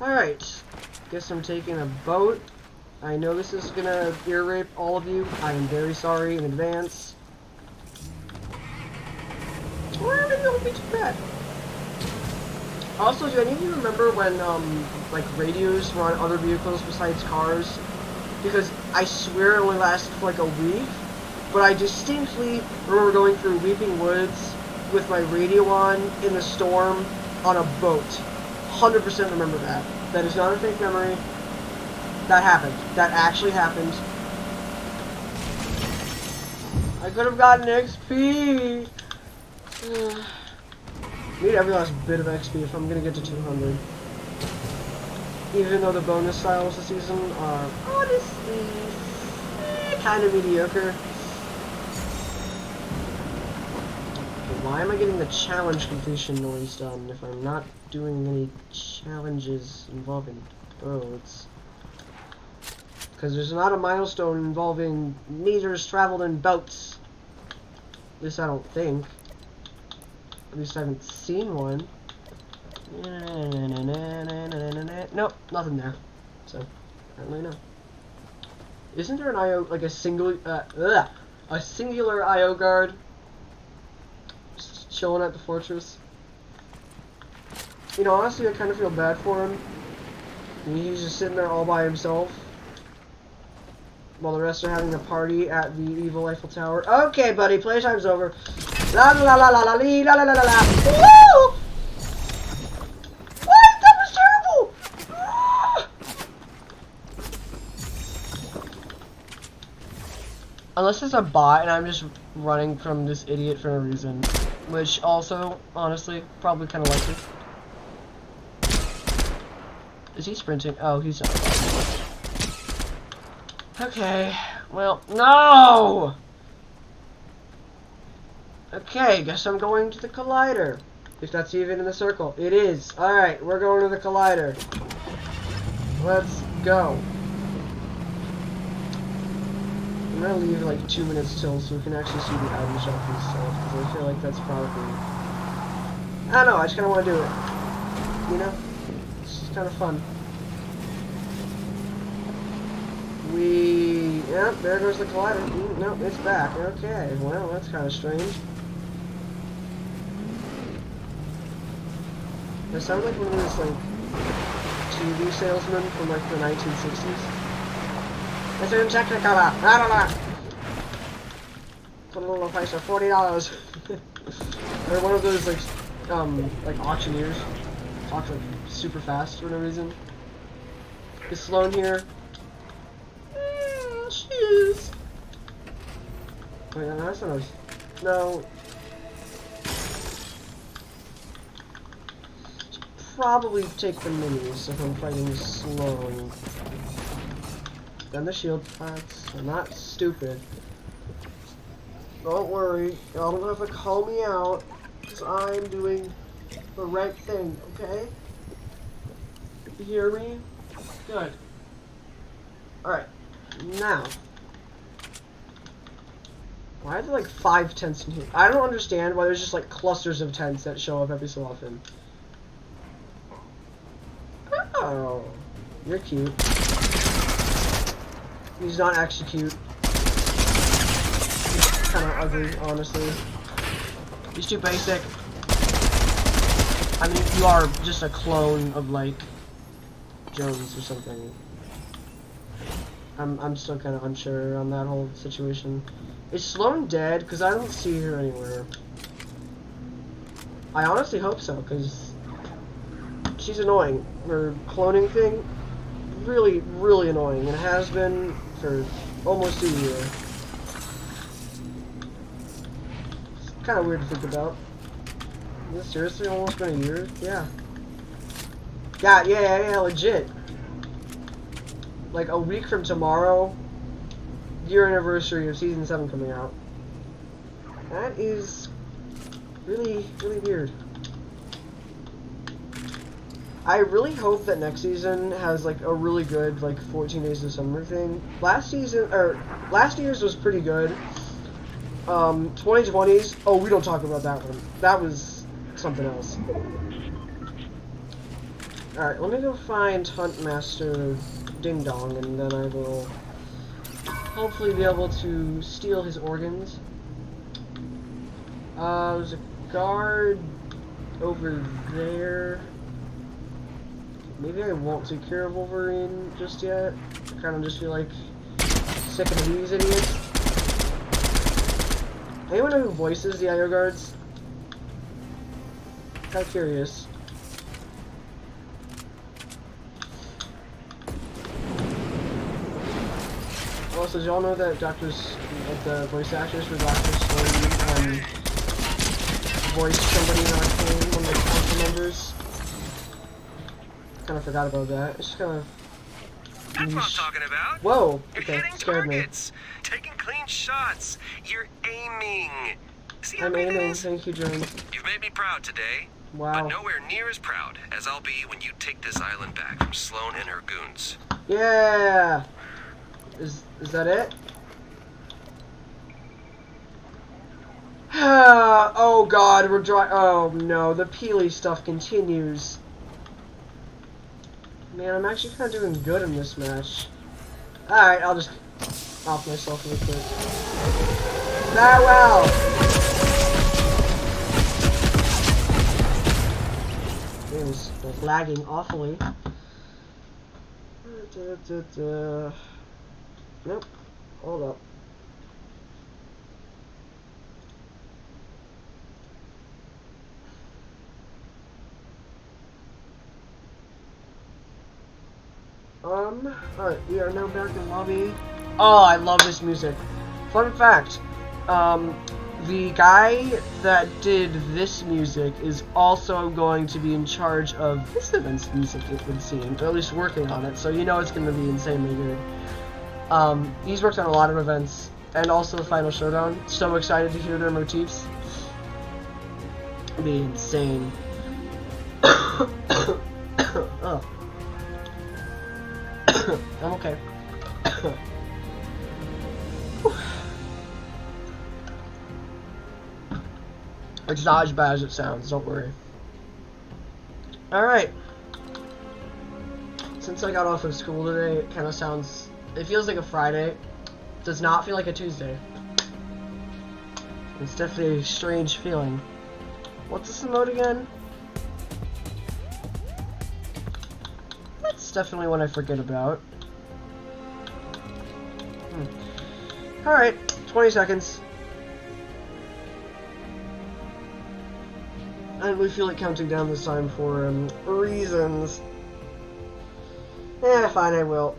S1: Alright, guess I'm taking a boat. I know this is gonna ear rape all of you. I am very sorry in advance. Well, maybe it won't be too bad. Also, do any of you remember when, like, radios were on other vehicles besides cars? Because I swear it only lasted for like a week, but I distinctly remember going through Weeping Woods with my radio on in the storm on a boat. 100% remember that. That is not a fake memory. That happened. That actually happened. I could have gotten XP. Need every last bit of XP if I'm gonna get to 200. Even though the bonus styles this season are honestly kind of mediocre. Okay, why am I getting the challenge completion noise done if I'm not doing any challenges involving boats? Because there's not a milestone involving meters traveled in boats. At least I don't think. At least I haven't seen one. Nope, nothing there. So, apparently no. Isn't there an IO, like a singular IO guard just chilling at the fortress? You know, honestly, I kind of feel bad for him. He's just sitting there all by himself, while the rest are having a party at the evil Eiffel Tower. Okay, buddy, playtime's over. La la la la la la la la la la la. Woo! What? That was terrible! Ah! Unless it's a bot and I'm just running from this idiot for no reason. Which also, honestly, probably kind of likely. Is he sprinting? Oh, he's not. Okay, well, no! Okay, guess I'm going to the collider. If that's even in the circle. It is. Alright, we're going to the collider. Let's go. I'm gonna leave like 2 minutes till so we can actually see the item shop itself, because I feel like that's probably... I don't know, I just kinda wanna do it. You know? It's just kinda fun. Yep, there goes the collider. Nope, it's back. Okay, well, that's kind of strange. I sound like one of those, like, TV salesmen from, like, the 1960s. It's in Technicolor. I don't know. Put a little price of $40. They're one of those, like auctioneers. Talk, like, super fast for no reason. Is Sloan here? She is. Wait, no, that's not us. No. Probably take the minis if I'm fighting Sloan. Then the shield packs. I'm not stupid. Don't worry. Y'all don't have to call me out, because I'm doing the right thing, okay? You hear me? Good. Alright. Now. Why are there like 5 tents in here? I don't understand why there's just like clusters of tents that show up every so often. Oh, you're cute. He's not actually cute. He's kind of ugly, honestly. He's too basic. I mean, you are just a clone of like Jones or something. I'm still kind of unsure on that whole situation. Is Sloane dead? Because I don't see her anywhere. I honestly hope so, because she's annoying. Her cloning thing, really, really annoying, and has been for almost a year. It's kind of weird to think about. Is this seriously almost been a year? Yeah. Yeah, legit. Like a week from tomorrow, year anniversary of season 7 coming out. That is really, really weird. I really hope that next season has like a really good like 14 Days of Summer thing. Last year's was pretty good. 2020's, oh, we don't talk about that one. That was something else. Alright, let me go find Huntmaster Ding Dong, and then I will hopefully be able to steal his organs. There's a guard over there. Maybe I won't take care of Wolverine just yet. I kind of just feel like sick of these idiots. Anyone know who voices the IO guards? Kind of curious. Also, did y'all know that the voice actors for Dr. Slade voiced somebody in Arcane, one of the council members? Kind of forgot about that. It's just kind of.
S2: That's what I'm talking about.
S1: Whoa!
S2: You're
S1: Okay,
S2: hitting
S1: scared
S2: targets, taking clean shots. You're aiming. See how
S1: I'm
S2: great it
S1: aiming.
S2: is?
S1: Thank you, Jones.
S2: You've made me proud today.
S1: Wow.
S2: But nowhere near as proud as I'll be when you take this island back from Sloane and her goons.
S1: Yeah. Is that it? Oh God, we're dry. Oh no, the Peely stuff continues. Man, I'm actually kind of doing good in this match. Alright, I'll just off myself real quick. Farewell! It was lagging awfully. Nope. Hold up. Alright, we are now back in lobby. Oh, I love this music. Fun fact, the guy that did this music is also going to be in charge of this event's music, it would seem, or at least working on it, so you know it's going to be insanely good. He's worked on a lot of events, and also the Final Showdown. So excited to hear their motifs. It'll be insane. Oh. I'm okay. It's not as bad as it sounds, don't worry. Alright. Since I got off of school today, it kind of sounds... It feels like a Friday. Does not feel like a Tuesday. It's definitely a strange feeling. What's this emote again? That's definitely one I forget about. Alright, 20 seconds. I didn't really feel like counting down this time for reasons. Fine, I will.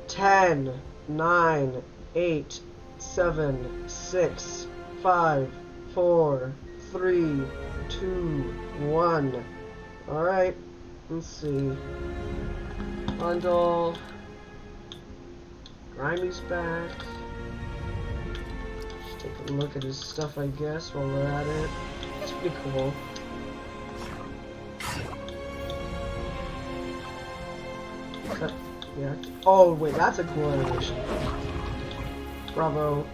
S1: 10, 9, 8, 7, 6, 5, 4, 3, 2, 1. Alright, let's see. Bundle. Grimey's back. Just take a look at his stuff, I guess, while we're at it. It's pretty cool. Yeah. Oh, wait, that's a cool animation. Bravo.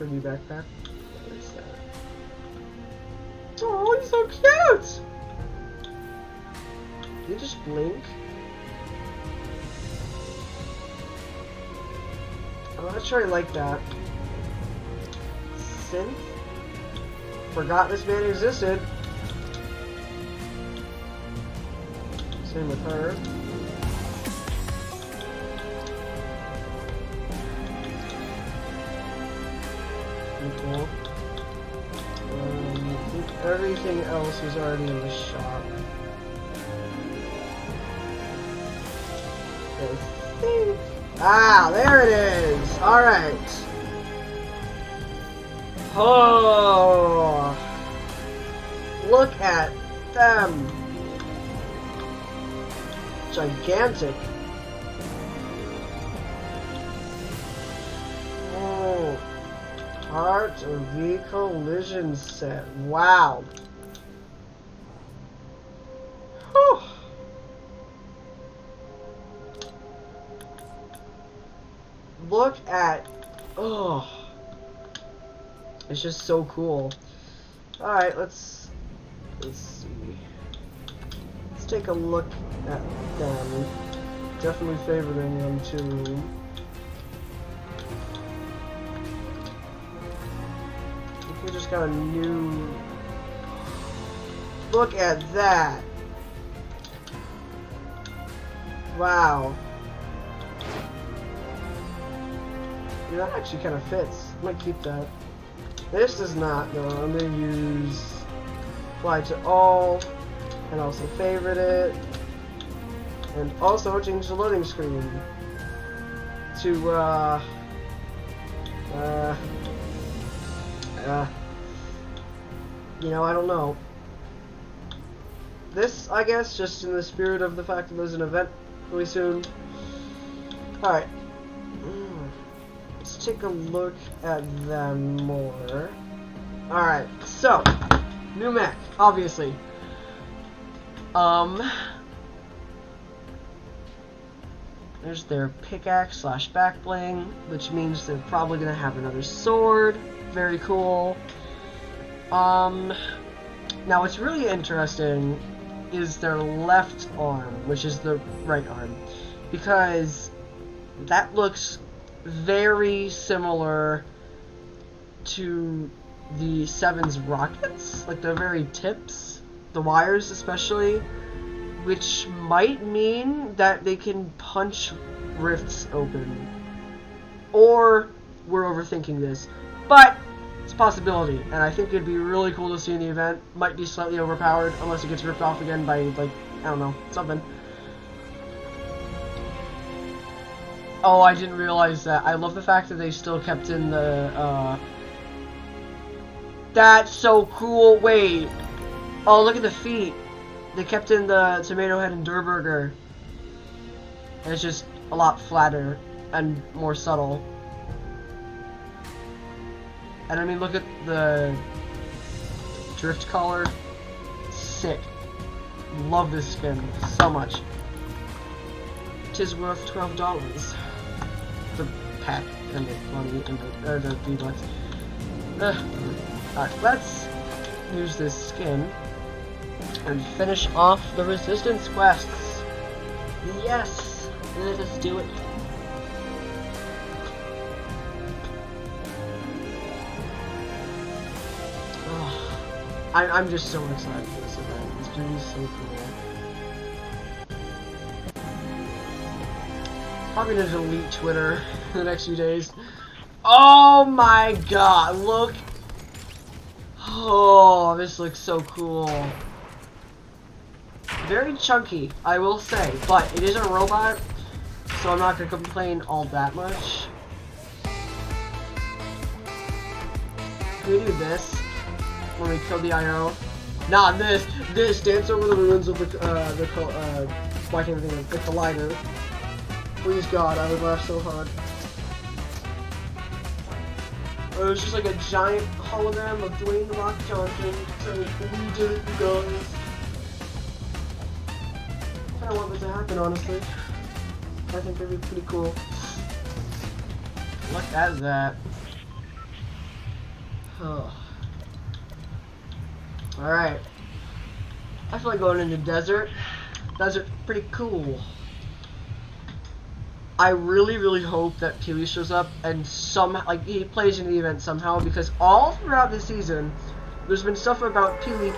S1: for a new backpack. What's that? Oh, he's so cute! Did he just blink? I'm not sure I like that. Synth? Forgot this man existed. Same with her. Pretty cool. I think everything else was already in the shop. I think. Ah, there it is! Alright. Oh! Look at them! Gigantic. Oh. Heart of V collision set. Wow. Whew. Look at. Oh. It's just so cool. Alright, let's see. Let's take a look at them. Definitely favoriting them too. I think we just got a new. Look at that! Wow. Yeah, that actually kind of fits. I might keep that. This does not, though. I'm going to use apply to all, and also favorite it, and also change the loading screen to, you know, I don't know. This, I guess, just in the spirit of the fact that there's an event really soon. Alright. Let's take a look at them more. Alright, so, new mech, obviously. There's their pickaxe slash back bling, which means they're probably gonna have another sword. Very cool. Now what's really interesting is their left arm, which is the right arm, because that looks very similar to the 7's rockets, like the very tips, the wires especially, which might mean that they can punch rifts open. Or we're overthinking this, but it's a possibility, and I think it'd be really cool to see in the event. Might be slightly overpowered unless it gets ripped off again by, like, I don't know, something. Oh, I didn't realize that. I love the fact that they still kept in the, That's so cool. Wait. Oh, look at the feet. They kept in the tomato head and Durburger. And it's just a lot flatter and more subtle. And I mean, look at the drift collar. Sick. Love this skin so much. Tis worth $12. The pack and the money and the V-Bucks. Alright, let's use this skin and finish off the resistance quests. Yes! Let us do it. Oh, I'm just so excited for this event. It's gonna be so cool. Probably gonna delete Twitter in the next few days. Oh my god, look. Oh, this looks so cool. Very chunky, I will say, but it is a robot, so I'm not gonna complain all that much. Can we do this when we kill the IO? Nah, this dance over the ruins of the why can't I think of the collider. Please God, I would laugh so hard. Or it was just like a giant hologram of Dwayne The Rock Johnson saying, "We did it, you guys." I don't want this to happen, honestly. I think that'd be pretty cool. Look at that. Oh. Alright. I feel like going in the desert. Desert's pretty cool. I really, really hope that Peely shows up and somehow, like, he plays in the event somehow, because all throughout the season, there's been stuff about Peely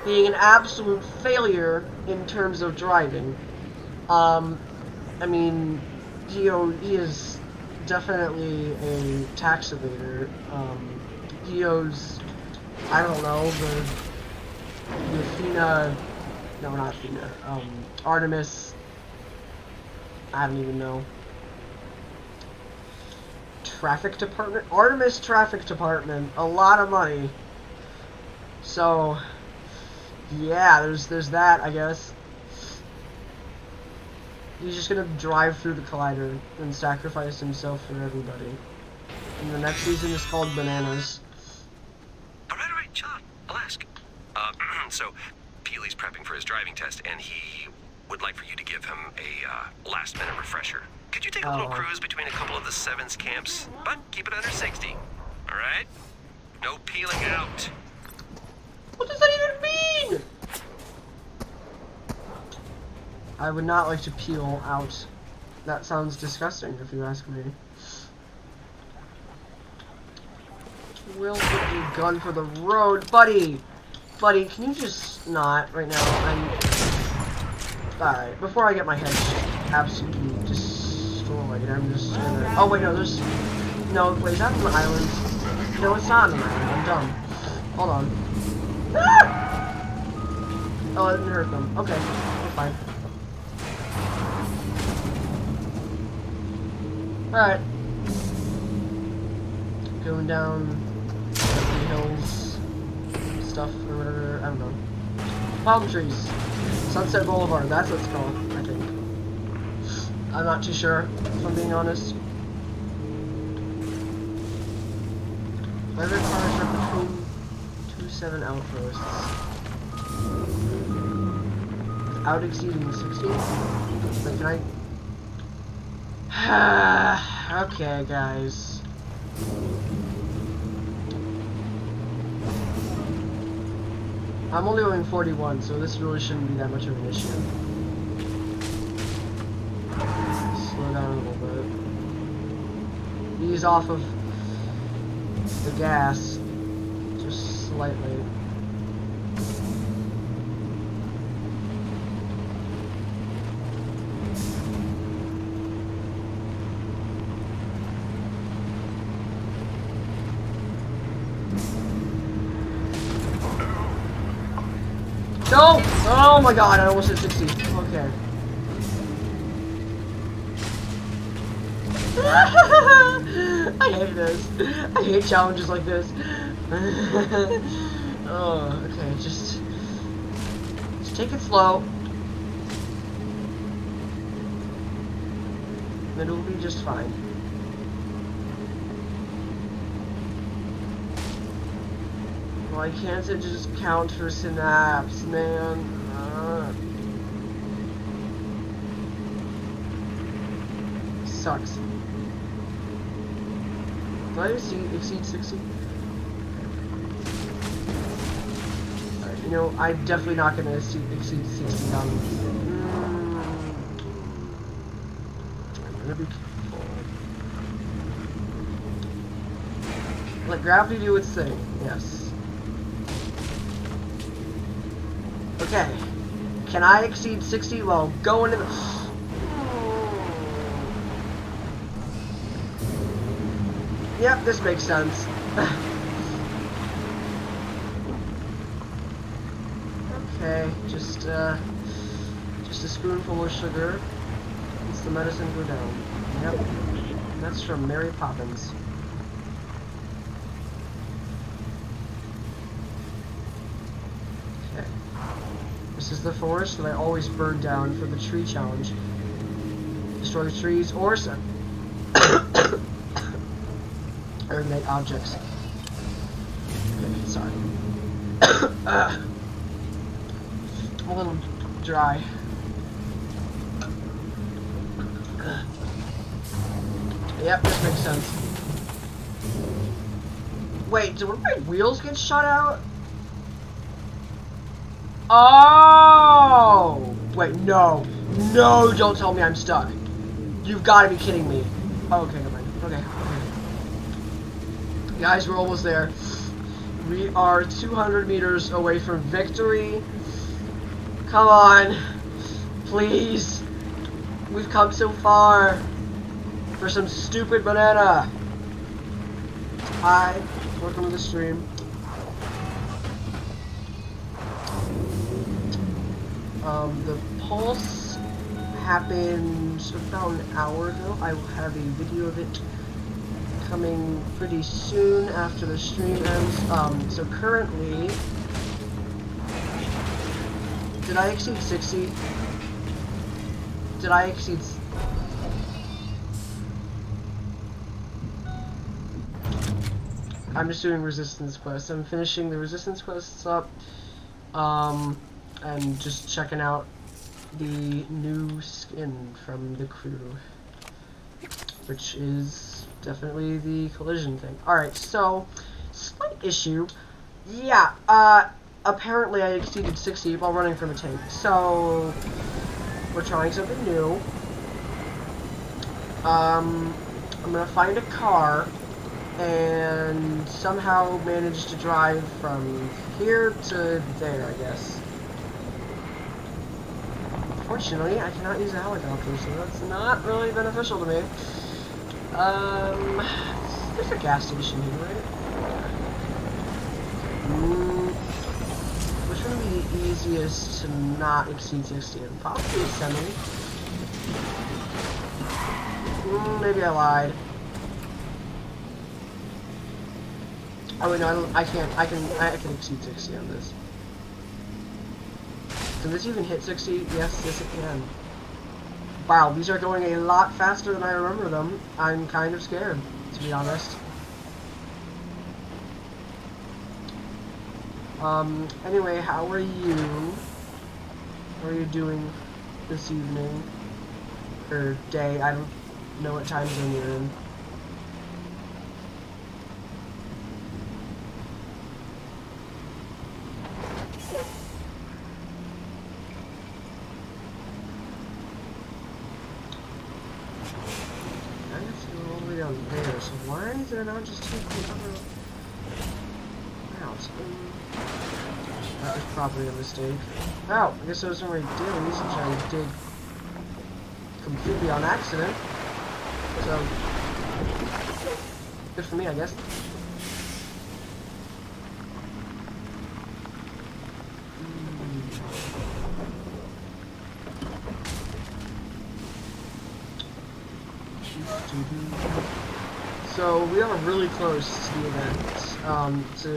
S1: being an absolute failure in terms of driving. I mean, he is definitely a tax evader. He owes, I don't know, the Athena, no, not Athena, Artemis, I don't even know. Traffic department, Artemis traffic department, a lot of money. So, yeah, there's that, I guess. He's just gonna drive through the collider and sacrifice himself for everybody. And the next season is called Bananas.
S4: Alright, John, I'll ask. So, Peely's prepping for his driving test, and he would like for you to give him a last-minute refresher. Could you take a little cruise between a couple of the Sevens camps, but keep it under 60, alright? No peeling out.
S1: What does that even mean? I would not like to peel out. That sounds disgusting, if you ask me. Will get a gun for the road, buddy. Buddy, can you just not right now? Alright, before I get my head absolutely destroyed, I'm just gonna. Oh wait, no, there's. No, wait, is that an island? No, it's not an island. I'm dumb. Hold on. Ah! Oh, it didn't hurt them. Okay, we're fine. Alright. Going down the hills stuff or whatever, I don't know. Palm trees. Sunset Boulevard, that's what it's called, I think. I'm not too sure, if I'm being honest. Weather cars are between 2-7 outposts. Without exceeding 60? Wait, can I... Okay, guys. I'm only going 41, so this really shouldn't be that much of an issue. Slow down a little bit. Ease off of the gas, just slightly. No! Oh my god, I almost hit 60. Okay. I hate this. I hate challenges like this. Oh, okay, just take it slow. Then it'll be just fine. Why can't it just count for synapse, man? Sucks. Did I exceed 60? Alright, you know, I'm definitely not gonna exceed 60 down. I'm gonna be careful. Let gravity do its thing, yes. Okay. Can I exceed 60 while going into the... Yep, this makes sense. Okay, just a spoonful of sugar. It's the medicine go down. Yep. That's from Mary Poppins. Okay. This is the forest that I always burn down for the tree challenge. Destroy trees or set. Eliminate objects. Okay, sorry. I'm a little dry. Yep, this makes sense. Wait, did one of my wheels get shot out? Oh! Wait, no. No, don't tell me I'm stuck. You've got to be kidding me. Okay, never mind. Okay. Guys, we're almost there. We are 200 meters away from victory. Come on. Please. We've come so far. For some stupid banana. Hi. Welcome to the stream. The pulse happened about an hour ago. I will have a video of it coming pretty soon after the stream ends. So currently, did I exceed 60? Did I exceed? I'm just doing resistance quests. I'm finishing the resistance quests up, and just checking out the new skin from the crew, which is definitely the collision thing. Alright, so, slight issue. Yeah, apparently I exceeded 60 while running from a tank, so we're trying something new. I'm gonna find a car and somehow manage to drive from here to there, I guess. Unfortunately, I cannot use a helicopter, so that's not really beneficial to me. There's a gas station here, right? Which one would be the easiest to not exceed 60? Probably semi. Maybe I lied. Oh wait, no, I can't. I can exceed 60 on this. Can this even hit 60? Yes, it can. Wow, these are going a lot faster than I remember them. I'm kind of scared, to be honest. Anyway, how are you? How are you doing this evening? Or day? I don't know what time zone you're in. There, so why is there not just two other routes? That was probably a mistake. Oh, I guess those are my dailies, which I did completely on accident. So, good for me, I guess. So we are really close to the event. So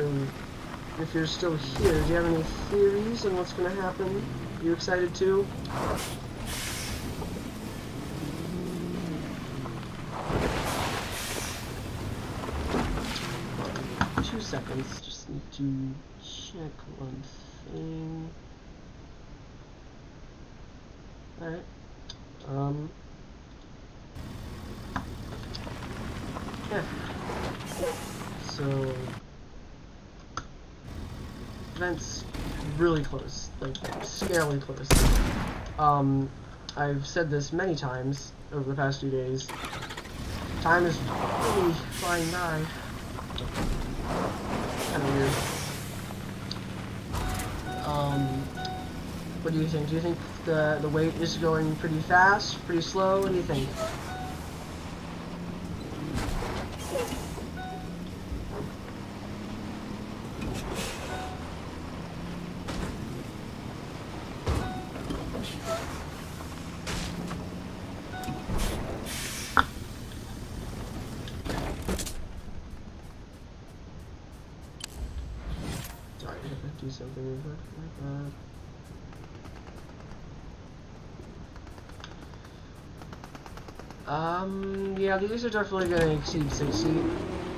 S1: if you're still here, do you have any theories on what's going to happen? You excited too? 2 seconds. Just need to check one thing. Alright. Yeah. So, event's really close, like scarily close. I've said this many times over the past few days. Time is really flying by. Kind of weird. What do you think? Do you think the wait is going pretty fast, pretty slow? What do you think? Sorry, I have to do something real quick. Yeah, these are definitely going to exceed 60,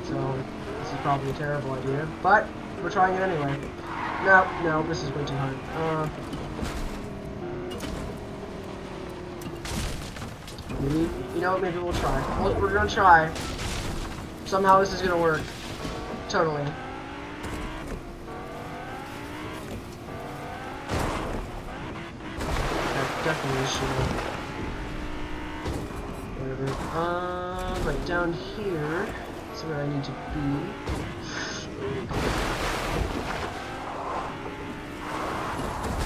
S1: so this is probably a terrible idea, but we're trying it anyway. No, this is way too hard. Maybe, you know what, maybe we'll try. We're going to try. Somehow this is going to work. Totally. That definitely should. Whatever. Right down here is where I need to be.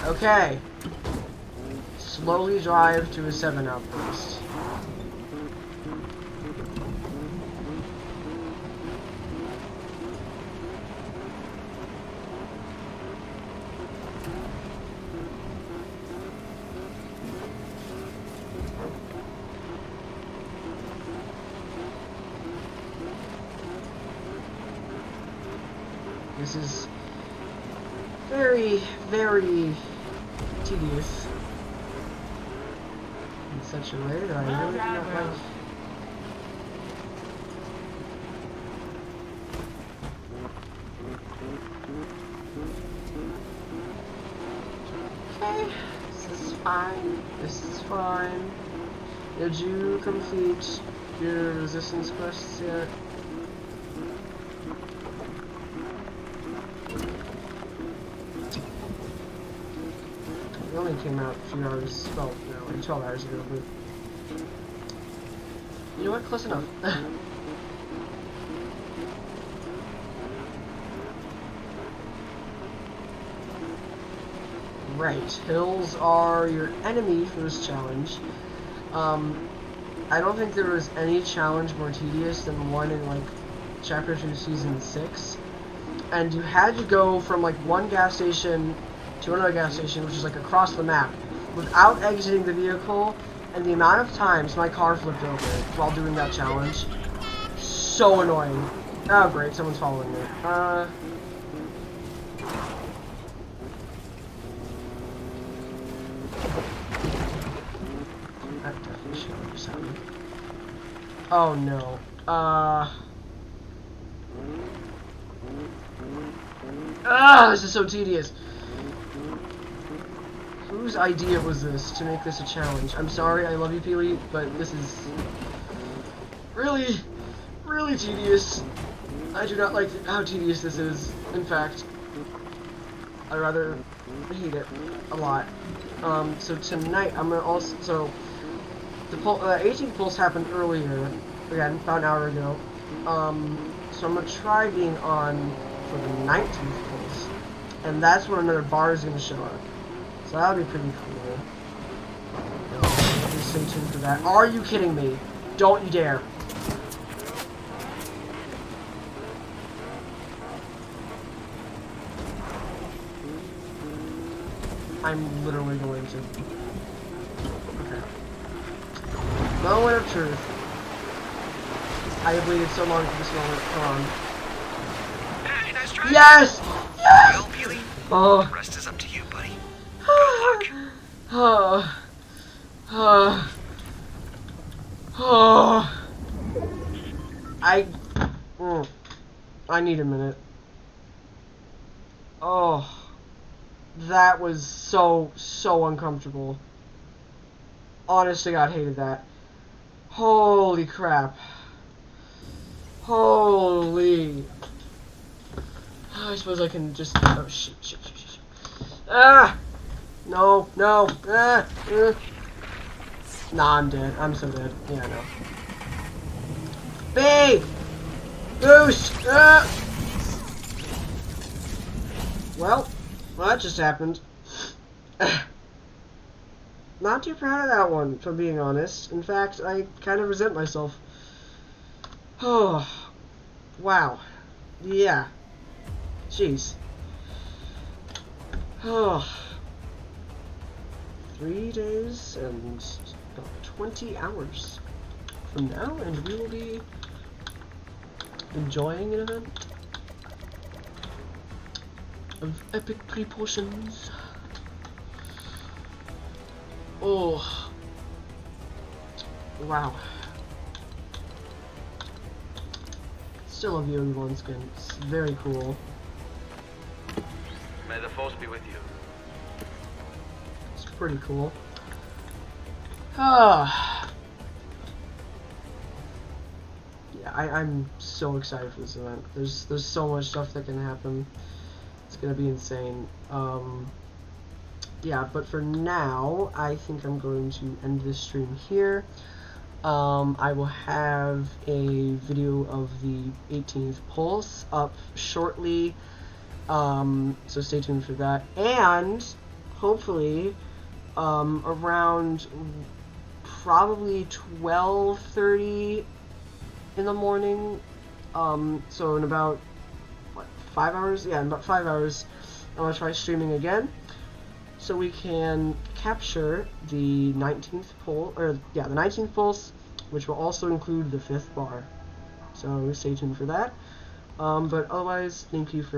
S1: Okay. Slowly drive to a 7 outpost. This is very, very tedious in such a way that I really do not like. Okay, this is fine. This is fine. Did you complete your resistance quests yet? It only came out a few hours, well, no, like 12 hours ago, but... You know what? Close enough. Right, hills are your enemy for this challenge. I don't think there was any challenge more tedious than one in, like, Chapter 2, Season 6. And you had to go from, like, one gas station to another gas station, which is, like, across the map, without exiting the vehicle, and the amount of times my car flipped over while doing that challenge. So annoying. Oh, great, someone's following me. That definitely should have sounded. Oh no. This is so tedious. Whose idea was this to make this a challenge? I'm sorry, I love you, Peely, but this is really, really tedious. I do not like how tedious this is. In fact, I rather hate it a lot. So tonight I'm gonna also the 18th pulse happened earlier, again, about an hour ago. So I'm gonna try being on for the 19th pulse, and that's when another bar is gonna show up. So that'll be pretty cool. Please stay tuned for that. Are you kidding me? Don't you dare! I'm literally going to. Okay. Moment of truth. I have waited so long for this moment. Come on.
S4: Hey, nice try.
S1: Yes! Yes!
S4: Well, Peely,
S1: Oh.
S4: the rest is up to you, buddy.
S1: I need a minute. Oh, that was so uncomfortable. Honest to God, hated that. Holy crap. Holy. I suppose I can just. Oh, shit. Ah! No. Ah! Nah, I'm dead. I'm so dead. Yeah, I know. B! Boost! Ah! Well, that just happened. Not too proud of that one, if I'm being honest. In fact, I kind of resent myself. Oh. Wow. Yeah. Jeez. Oh. 3 days and about 20 hours from now, and we will be enjoying an event of epic proportions. Oh. Wow. Still love the Obi-Wan skin. It's very cool.
S4: May the force be with you.
S1: It's pretty cool. Ah. yeah, I'm so excited for this event. There's so much stuff that can happen. It's gonna be insane. Yeah, but for now, I think I'm going to end this stream here. I will have a video of the 18th Pulse up shortly, so stay tuned for that. And hopefully, around probably 12:30 in the morning, so in about, what, 5 hours? Yeah, in about 5 hours, I'm going to try streaming again, so we can capture the 19th pulse, or yeah, the 19th pulse, which will also include the 5th bar. So stay tuned for that. But otherwise, thank you for